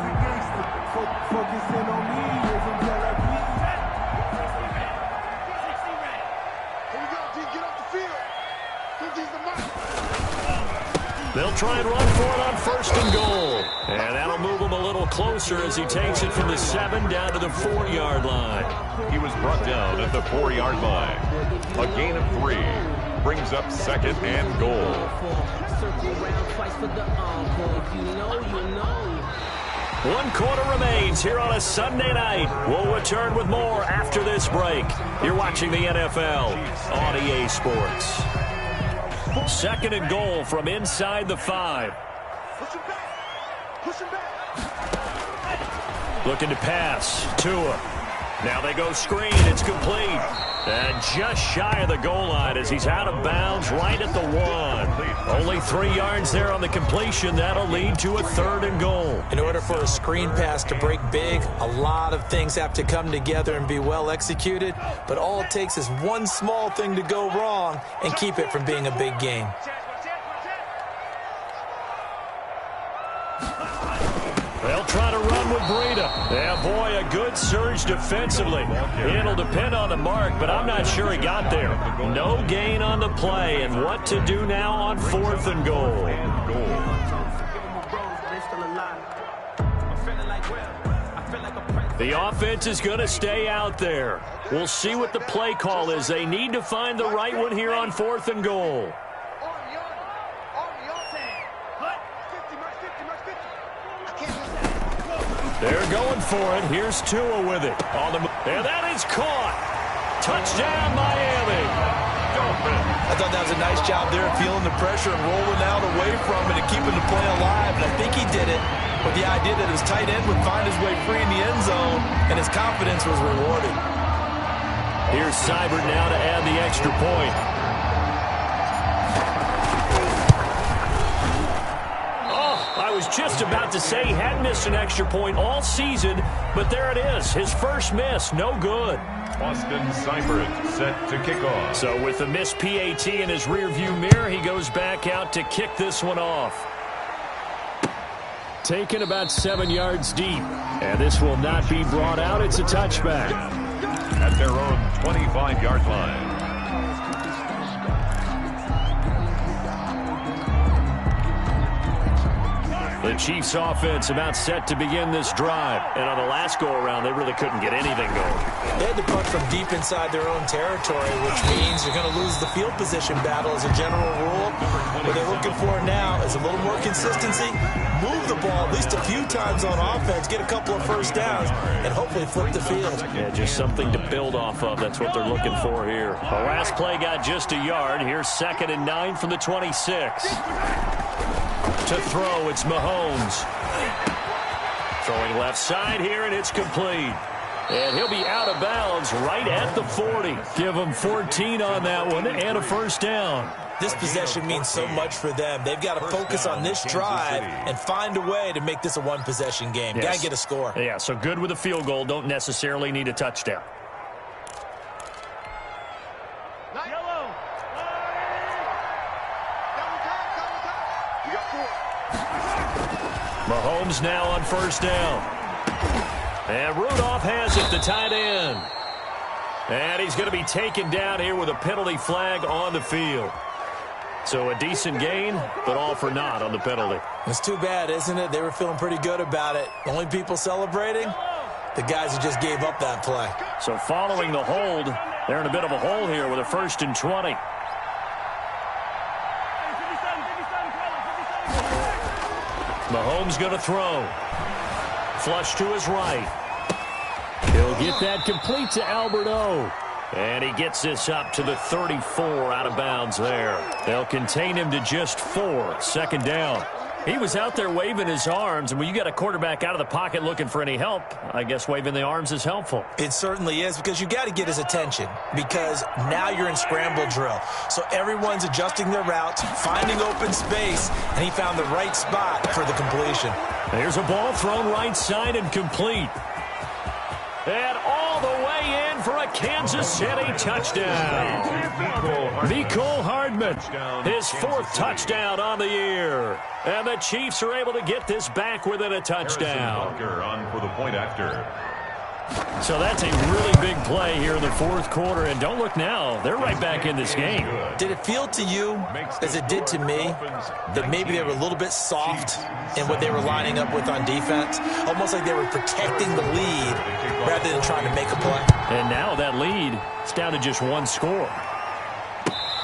[SPEAKER 1] They'll try and run for it on 1st and goal. And that'll move him a little closer as he takes it from the 7 down to the 4-yard line.
[SPEAKER 2] He was brought down at the 4-yard line. A gain of 3 brings up 2nd and goal.
[SPEAKER 1] 1 quarter remains here on a Sunday night. We'll return with more after this break. You're watching the NFL on EA Sports. 2nd and goal from inside the 5. Looking to pass. Tua. Now they go screen. It's complete. And just shy of the goal line as he's out of bounds right at the 1. Only 3 yards there on the completion. That'll lead to a 3rd and goal.
[SPEAKER 3] In order for a screen pass to break big, a lot of things have to come together and be well executed. But all it takes is one small thing to go wrong and keep it from being a big game.
[SPEAKER 1] They'll try to run with Breida. Yeah, boy, a good surge defensively. It'll depend on the mark, but I'm not sure he got there. No gain on the play, and what to do now on 4th and goal. The offense is going to stay out there. We'll see what the play call is. They need to find the right one here on 4th and goal. They're going for it. Here's Tua with it. And that is caught. Touchdown, Miami.
[SPEAKER 3] I thought that was a nice job there, feeling the pressure and rolling out away from it and keeping the play alive. And I think he did it with the idea that his tight end would find his way free in the end zone, and his confidence was rewarded.
[SPEAKER 1] Here's Seibert now to add the extra point. I was just about to say he hadn't missed an extra point all season, but there it is. His first miss, no good.
[SPEAKER 2] Austin Seibert set to kick off.
[SPEAKER 1] So with the missed PAT in his rearview mirror, he goes back out to kick this one off. Taken about 7 yards deep, and this will not be brought out. It's a touchback.
[SPEAKER 2] At their own 25-yard line.
[SPEAKER 1] The Chiefs offense about set to begin this drive. And on the last go-around, they really couldn't get anything going.
[SPEAKER 3] They had to punt from deep inside their own territory, which means you're going to lose the field position battle as a general rule. What they're looking for now is a little more consistency, move the ball at least a few times on offense, get a couple of first downs, and hopefully flip the field.
[SPEAKER 1] Yeah, just something to build off of. That's what they're looking for here. The last play got just a yard. Here's 2nd and 9 from the 26. To throw, it's Mahomes. Throwing left side here, and it's complete. And he'll be out of bounds right at the 40. Give him 14 on that one and a first down.
[SPEAKER 3] This possession means so much for them. They've got to focus on this drive and find a way to make this a one-possession game.
[SPEAKER 1] Yes.
[SPEAKER 3] Got to get a score.
[SPEAKER 1] Yeah, so good with a field goal. Don't necessarily need a touchdown. Mahomes now on first down. And Rudolph has it, the tight end. And he's going to be taken down here with a penalty flag on the field. So a decent gain, but all for naught on the penalty.
[SPEAKER 3] It's too bad, isn't it? They were feeling pretty good about it. The only people celebrating, the guys who just gave up that play.
[SPEAKER 1] So following the hold, they're in a bit of a hole here with a 1st and 20. Mahomes going to throw. Flush to his right. He'll get that complete to Albert O. And he gets this up to the 34 out of bounds there. They'll contain him to just 4. 2nd down. He was out there waving his arms, and when you got a quarterback out of the pocket looking for any help, I guess waving the arms is helpful.
[SPEAKER 3] It certainly is, because you got to get his attention, because now you're in scramble drill. So everyone's adjusting their routes, finding open space, and he found the right spot for the completion.
[SPEAKER 1] There's a ball thrown right side and complete. And all the way in for a Kansas City touchdown. Mecole Hardman, his 4th touchdown on the year. And the Chiefs are able to get this back within a touchdown.
[SPEAKER 2] On for the point after.
[SPEAKER 1] So that's a really big play here in the 4th quarter. And don't look now, they're right back in this game.
[SPEAKER 3] Did it feel to you, as it did to me, that maybe they were a little bit soft in what they were lining up with on defense? Almost like they were protecting the lead rather than trying to make a play.
[SPEAKER 1] And now that lead is down to just 1 score.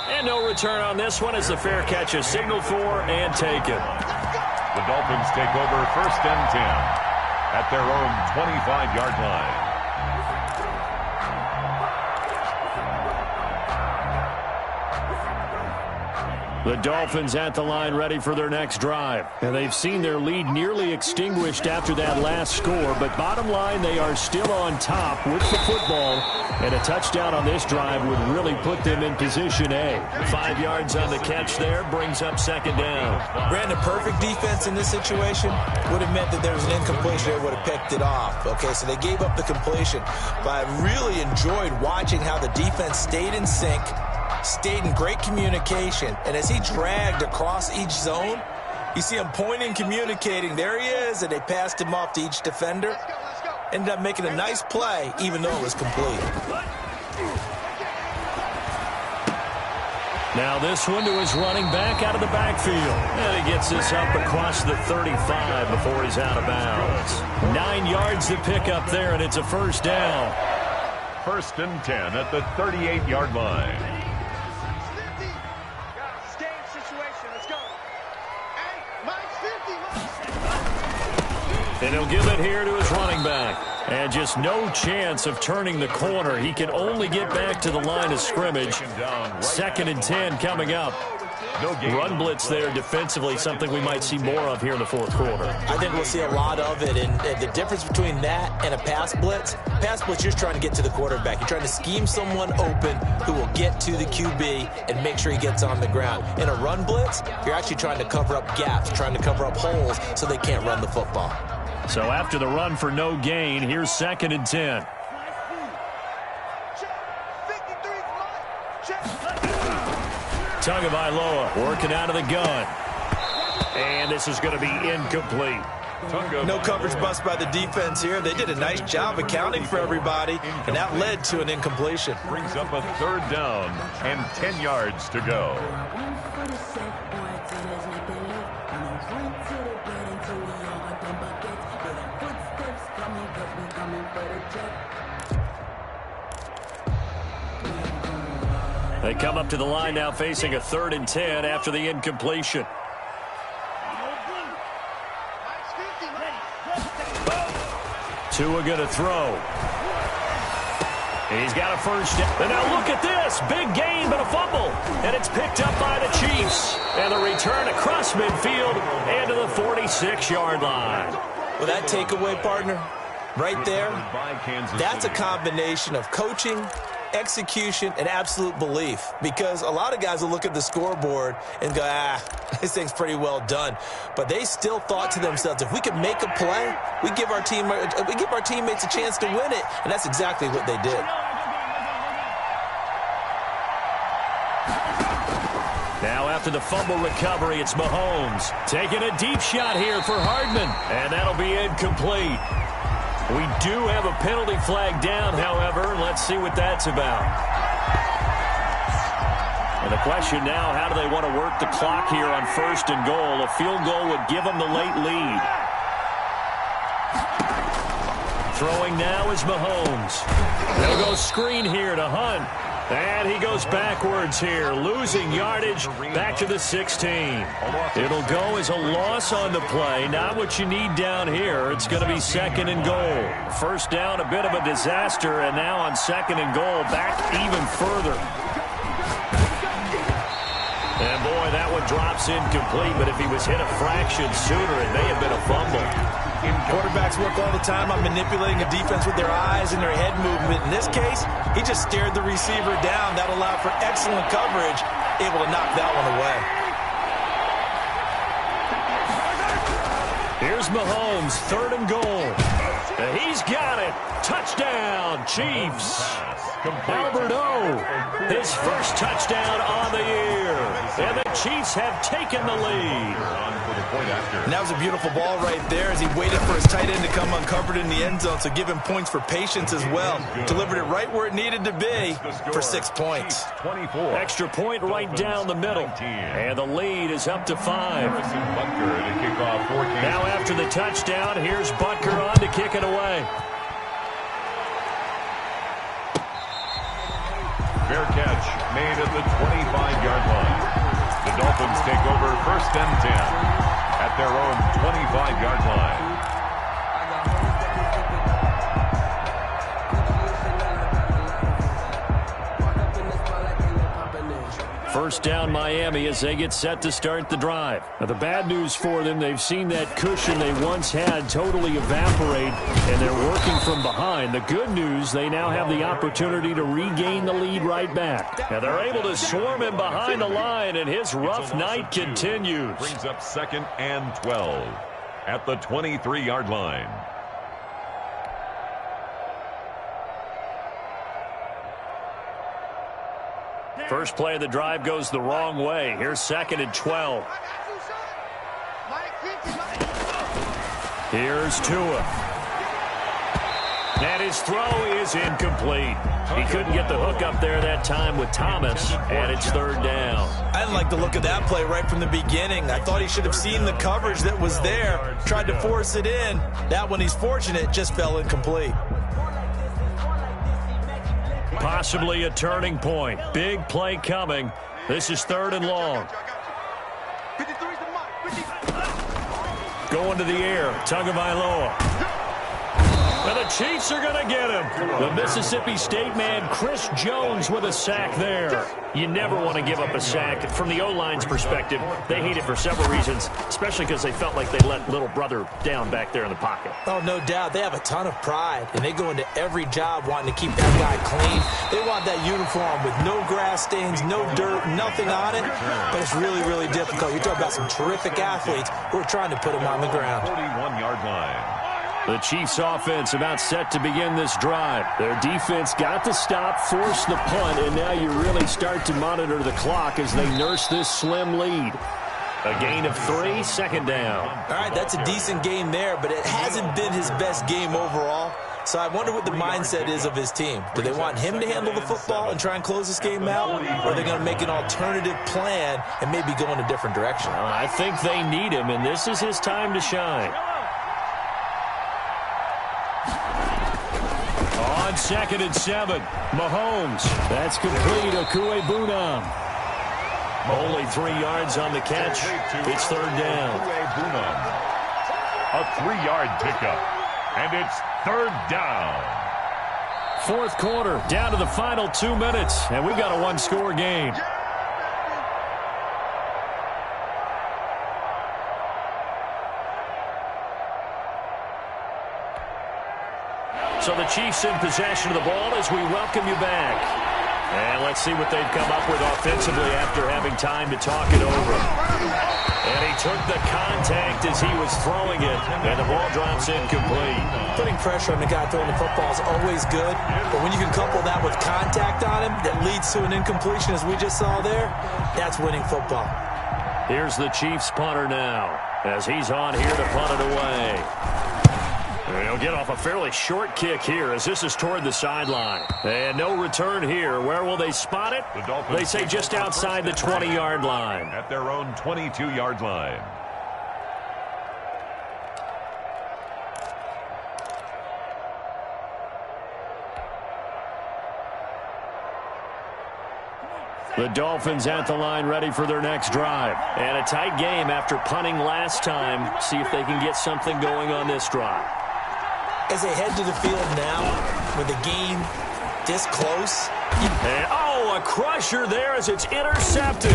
[SPEAKER 1] And no return on this one as the fair catch is signaled for and taken.
[SPEAKER 2] The Dolphins take over 1st and 10 at their own 25-yard line.
[SPEAKER 1] The Dolphins at the line ready for their next drive. And they've seen their lead nearly extinguished after that last score. But bottom line, they are still on top with the football. And a touchdown on this drive would really put them in position A. 5 yards on the catch there brings up second down.
[SPEAKER 3] Brandon, perfect defense in this situation would have meant that there was an incompletion. They would have picked it off. Okay, so they gave up the completion. But I really enjoyed watching how the defense stayed in sync, stayed in great communication, and as he dragged across each zone, you see him pointing, communicating. There he is, and they passed him off to each defender. Ended up making a nice play, even though it was complete.
[SPEAKER 1] Now this one to his running back out of the backfield. And he gets this up across the 35 before he's out of bounds. 9 yards to pick up there, and it's a first down.
[SPEAKER 2] 1st and 10 at the 38-yard line.
[SPEAKER 1] And he'll give it here to his running back. And just no chance of turning the corner. He can only get back to the line of scrimmage. 2nd and 10 coming up. Run blitz there defensively, something we might see more of here in the 4th quarter.
[SPEAKER 3] I think we'll see a lot of it. And the difference between that and a pass blitz, you're just trying to get to the quarterback. You're trying to scheme someone open who will get to the QB and make sure he gets on the ground. In a run blitz, you're actually trying to cover up gaps, trying to cover up holes so they can't run the football.
[SPEAKER 1] So after the run for no gain, here's 2nd and 10. Tagovailoa working out of the gun. And this is going to be incomplete.
[SPEAKER 3] No coverage bust by the defense here. They did a nice job accounting for everybody, and that led to an incompletion.
[SPEAKER 2] Brings up a 3rd down and 10 yards to go.
[SPEAKER 1] They come up to the line now facing a 3rd and 10 after the incompletion. Tua going to throw. And he's got a first down. And now look at this. Big gain, but a fumble. And it's picked up by the Chiefs. And the return across midfield and to the 46-yard line.
[SPEAKER 3] Well, that takeaway, partner, right there, that's a combination of coaching, execution, and absolute belief, because a lot of guys will look at the scoreboard and go, this thing's pretty well done. But they still thought to themselves, if we could make a play, we give our teammates a chance to win it, and that's exactly what they did.
[SPEAKER 1] Now after the fumble recovery, it's Mahomes taking a deep shot here for Hardman, and that'll be incomplete. We do have a penalty flag down, however. Let's see what that's about. And the question now, how do they want to work the clock here on 1st and goal? A field goal would give them the late lead. Throwing now is Mahomes. They'll go screen here to Hunt. And he goes backwards here, losing yardage back to the 16. It'll go as a loss on the play, not what you need down here. It's going to be 2nd and goal. First down, a bit of a disaster, and now on 2nd and goal, back even further. And boy, that one drops incomplete, but if he was hit a fraction sooner, it may have been a fumble.
[SPEAKER 3] Quarterbacks work all the time on manipulating a defense with their eyes and their head movement. In this case, he just stared the receiver down. That allowed for excellent coverage, able to knock that one away.
[SPEAKER 1] Here's Mahomes, 3rd and goal. And he's got it. Touchdown, Chiefs. Albert O, his first touchdown on the year. And the Chiefs have taken the lead.
[SPEAKER 3] And that was a beautiful ball right there as he waited for his tight end to come uncovered in the end zone, so give him points for patience as well. Delivered it right where it needed to be for 6 points.
[SPEAKER 1] Extra point right down the middle. And the lead is up to 5. Now after the touchdown, here's Butker on to kick it away.
[SPEAKER 2] Fair catch made at the 25-yard line. The Dolphins take over 1st and 10 at their own 25-yard line.
[SPEAKER 1] First down Miami as they get set to start the drive. Now, the bad news for them, they've seen that cushion they once had totally evaporate, and they're working from behind. The good news, they now have the opportunity to regain the lead right back. Now, they're able to swarm him behind the line, and his rough night continues.
[SPEAKER 2] Brings up 2nd and 12 at the 23-yard line.
[SPEAKER 1] First play of the drive goes the wrong way. Here's 2nd and 12. Here's Tua. And his throw is incomplete. He couldn't get the hook up there that time with Thomas, and it's 3rd down.
[SPEAKER 3] I didn't like the look of that play right from the beginning. I thought he should have seen the coverage that was there, tried to force it in. That one, he's fortunate, just fell incomplete.
[SPEAKER 1] Possibly a turning point. Big play coming. This is 3rd and long. Going to the air. Tagovailoa. And the Chiefs are going to get him. The Mississippi State man, Chris Jones, with a sack there. You never want to give up a sack. From the O-line's perspective, they hate it for several reasons, especially because they felt like they let little brother down back there in the pocket.
[SPEAKER 3] Oh, no doubt. They have a ton of pride, and they go into every job wanting to keep that guy clean. They want that uniform with no grass stains, no dirt, nothing on it. But it's really, really difficult. You're talking about some terrific athletes who are trying to put him on the ground.
[SPEAKER 2] 41-yard line.
[SPEAKER 1] The Chiefs offense about set to begin this drive. Their defense got the stop, forced the punt, and now you really start to monitor the clock as they nurse this slim lead. A gain of 3, 2nd down.
[SPEAKER 3] All right, that's a decent game there, but it hasn't been his best game overall. So I wonder what the mindset is of his team. Do they want him to handle the football and try and close this game out? Or are they going to make an alternative plan and maybe go in a different direction?
[SPEAKER 1] I think they need him, and this is his time to shine. On 2nd and 7, Mahomes. That's complete. Okuebunam. Only 3 yards on the catch. It's 3rd down.
[SPEAKER 2] A 3-yard pickup. And it's 3rd down.
[SPEAKER 1] 4th quarter, down to the final 2 minutes, and we've got a 1-score game. So the Chiefs in possession of the ball as we welcome you back. And let's see what they've come up with offensively after having time to talk it over. And he took the contact as he was throwing it, and the ball drops incomplete.
[SPEAKER 3] Putting pressure on the guy throwing the football is always good, but when you can couple that with contact on him that leads to an incompletion, as we just saw there, that's winning football.
[SPEAKER 1] Here's the Chiefs punter now, as he's on here to punt it away. He'll get off a fairly short kick here as this is toward the sideline. And no return here. Where will they spot it? They say just outside the 20-yard line.
[SPEAKER 2] At their own 22-yard line.
[SPEAKER 1] The Dolphins at the line ready for their next drive. And a tight game after punting last time. See if they can get something going on this drive.
[SPEAKER 3] As they head to the field now, with the game this close.
[SPEAKER 1] And, a crusher there as it's intercepted.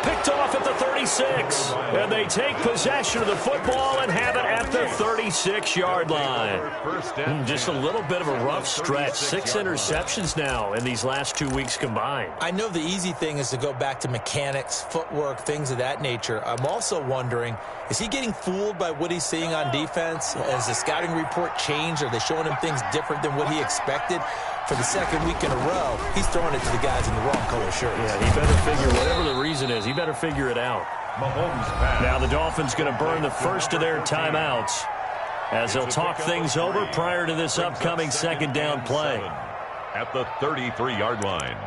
[SPEAKER 1] Picked off at the 36. And they take possession of the football and have it at the 36-yard line. Just a little bit of a rough stretch. 6 interceptions now in these last 2 weeks combined.
[SPEAKER 3] I know the easy thing is to go back to mechanics, footwork, things of that nature. I'm also wondering, is he getting fooled by what he's seeing on defense? Has the scouting report changed? Are they showing him things different than what he expected? For the 2nd week in a row, he's throwing it to the guys in the wrong color shirts.
[SPEAKER 1] Yeah, he better figure, whatever the reason is, he better figure it out. Now the Dolphins going to burn the first of their timeouts as they'll talk things over prior to this upcoming 2nd down play.
[SPEAKER 2] At the 33-yard line.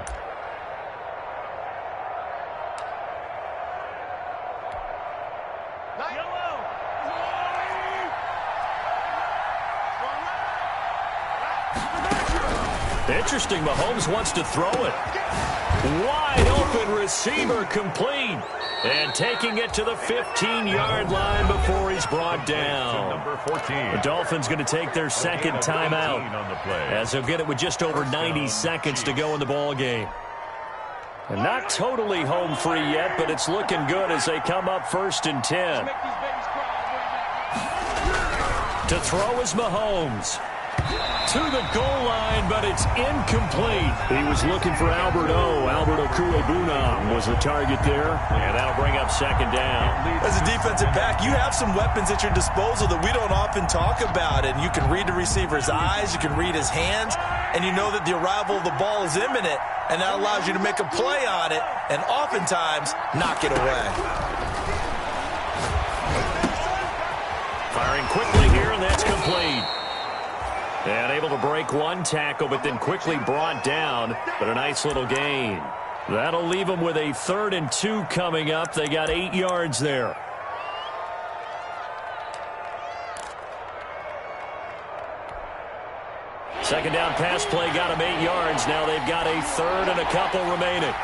[SPEAKER 1] Interesting, Mahomes wants to throw it. Wide open receiver complete. And taking it to the 15-yard line before he's brought down.
[SPEAKER 2] Number 14.
[SPEAKER 1] The Dolphins going to take their 2nd timeout as they'll get it with just over 90 seconds to go in the ball game. And not totally home free yet, but it's looking good as they come up 1st and 10. To throw is Mahomes. To the goal line, but it's incomplete. He was looking for Albert Okuebunam was the target there, and that'll bring up 2nd down.
[SPEAKER 3] As a defensive back, you have some weapons at your disposal that we don't often talk about, and you can read the receiver's eyes, you can read his hands, and you know that the arrival of the ball is imminent, and that allows you to make a play on it, and oftentimes knock it away.
[SPEAKER 1] Firing quickly here, and that's complete. And able to break one tackle, but then quickly brought down. But a nice little gain. That'll leave them with a 3rd and 2 coming up. They got 8 yards there. Second down pass play got them 8 yards. Now they've got a 3rd and a couple remaining.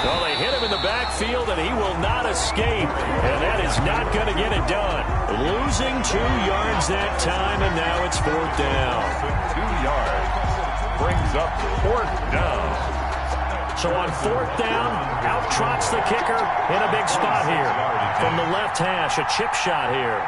[SPEAKER 1] Well, they hit him in the backfield, and he will not escape. And that is not going to get it done. Losing 2 yards that time, and now it's 4th down.
[SPEAKER 2] 2 yards brings up 4th down.
[SPEAKER 1] So on 4th down, out trots the kicker in a big spot here. From the left hash, a chip shot here.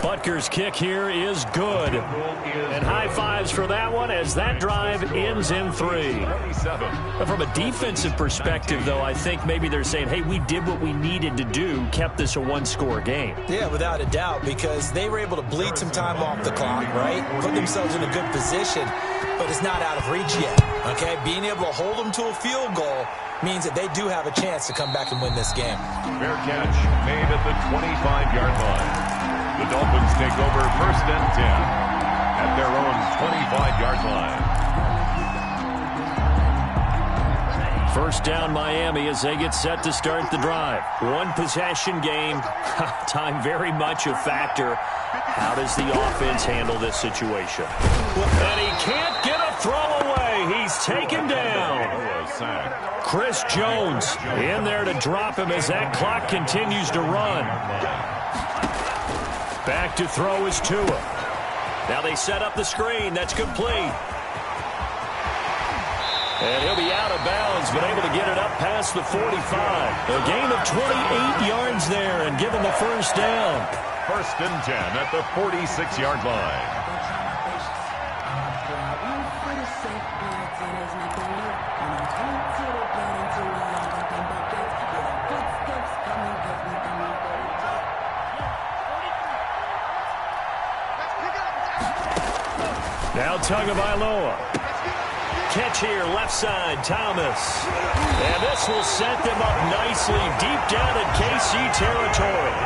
[SPEAKER 1] Butker's kick here is good. And high fives for that one as that drive ends in 3. But from a defensive perspective, though, I think maybe they're saying, hey, we did what we needed to do, kept this a 1-score game.
[SPEAKER 3] Yeah, without a doubt, because they were able to bleed some time off the clock, right? Put themselves in a good position, but it's not out of reach yet, okay? Being able to hold them to a field goal means that they do have a chance to come back and win this game.
[SPEAKER 2] Fair catch made at the 25-yard line. The Dolphins take over 1st and 10 at their own 25-yard line. 1st down Miami as they get set to start the drive. 1 possession game. Time very much a factor. How does the offense handle this situation? And he can't get a throw away. He's taken down. Chris Jones in there to drop him as that clock continues to run. Back to throw is Tua. Now they set up the screen. That's complete. And he'll be out of bounds, but able to get it up past the 45. A gain of 28 yards there and give him the 1st down. 1st and 10 at the 46-yard line.
[SPEAKER 1] Now Tagovailoa. Catch here, left side, Thomas. And this will set them up nicely deep down in KC territory.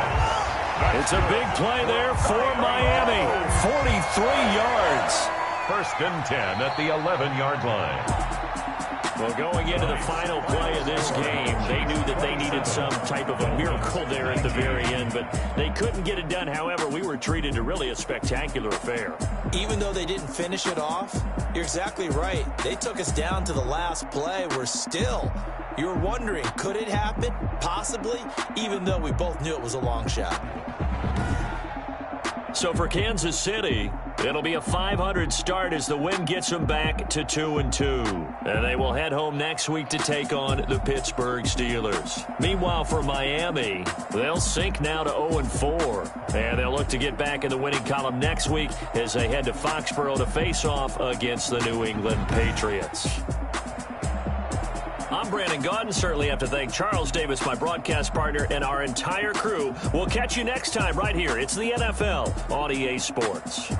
[SPEAKER 1] It's a big play there for Miami. 43 yards.
[SPEAKER 2] 1st and 10 at the 11-yard line.
[SPEAKER 1] Well, going into the final play of this game, they knew that they needed some type of a miracle there at the very end, but they couldn't get it done. However, we were treated to really a spectacular affair.
[SPEAKER 3] Even though they didn't finish it off, you're exactly right. They took us down to the last play. We're still, you're wondering, could it happen? Possibly, even though we both knew it was a long shot.
[SPEAKER 1] So for Kansas City, it'll be a 500 start as the win gets them back to 2-2. And they will head home next week to take on the Pittsburgh Steelers. Meanwhile, for Miami, they'll sink now to 0-4. And they'll look to get back in the winning column next week as they head to Foxborough to face off against the New England Patriots. I'm Brandon Gaudin. Certainly have to thank Charles Davis, my broadcast partner, and our entire crew. We'll catch you next time right here. It's the NFL on EA Sports.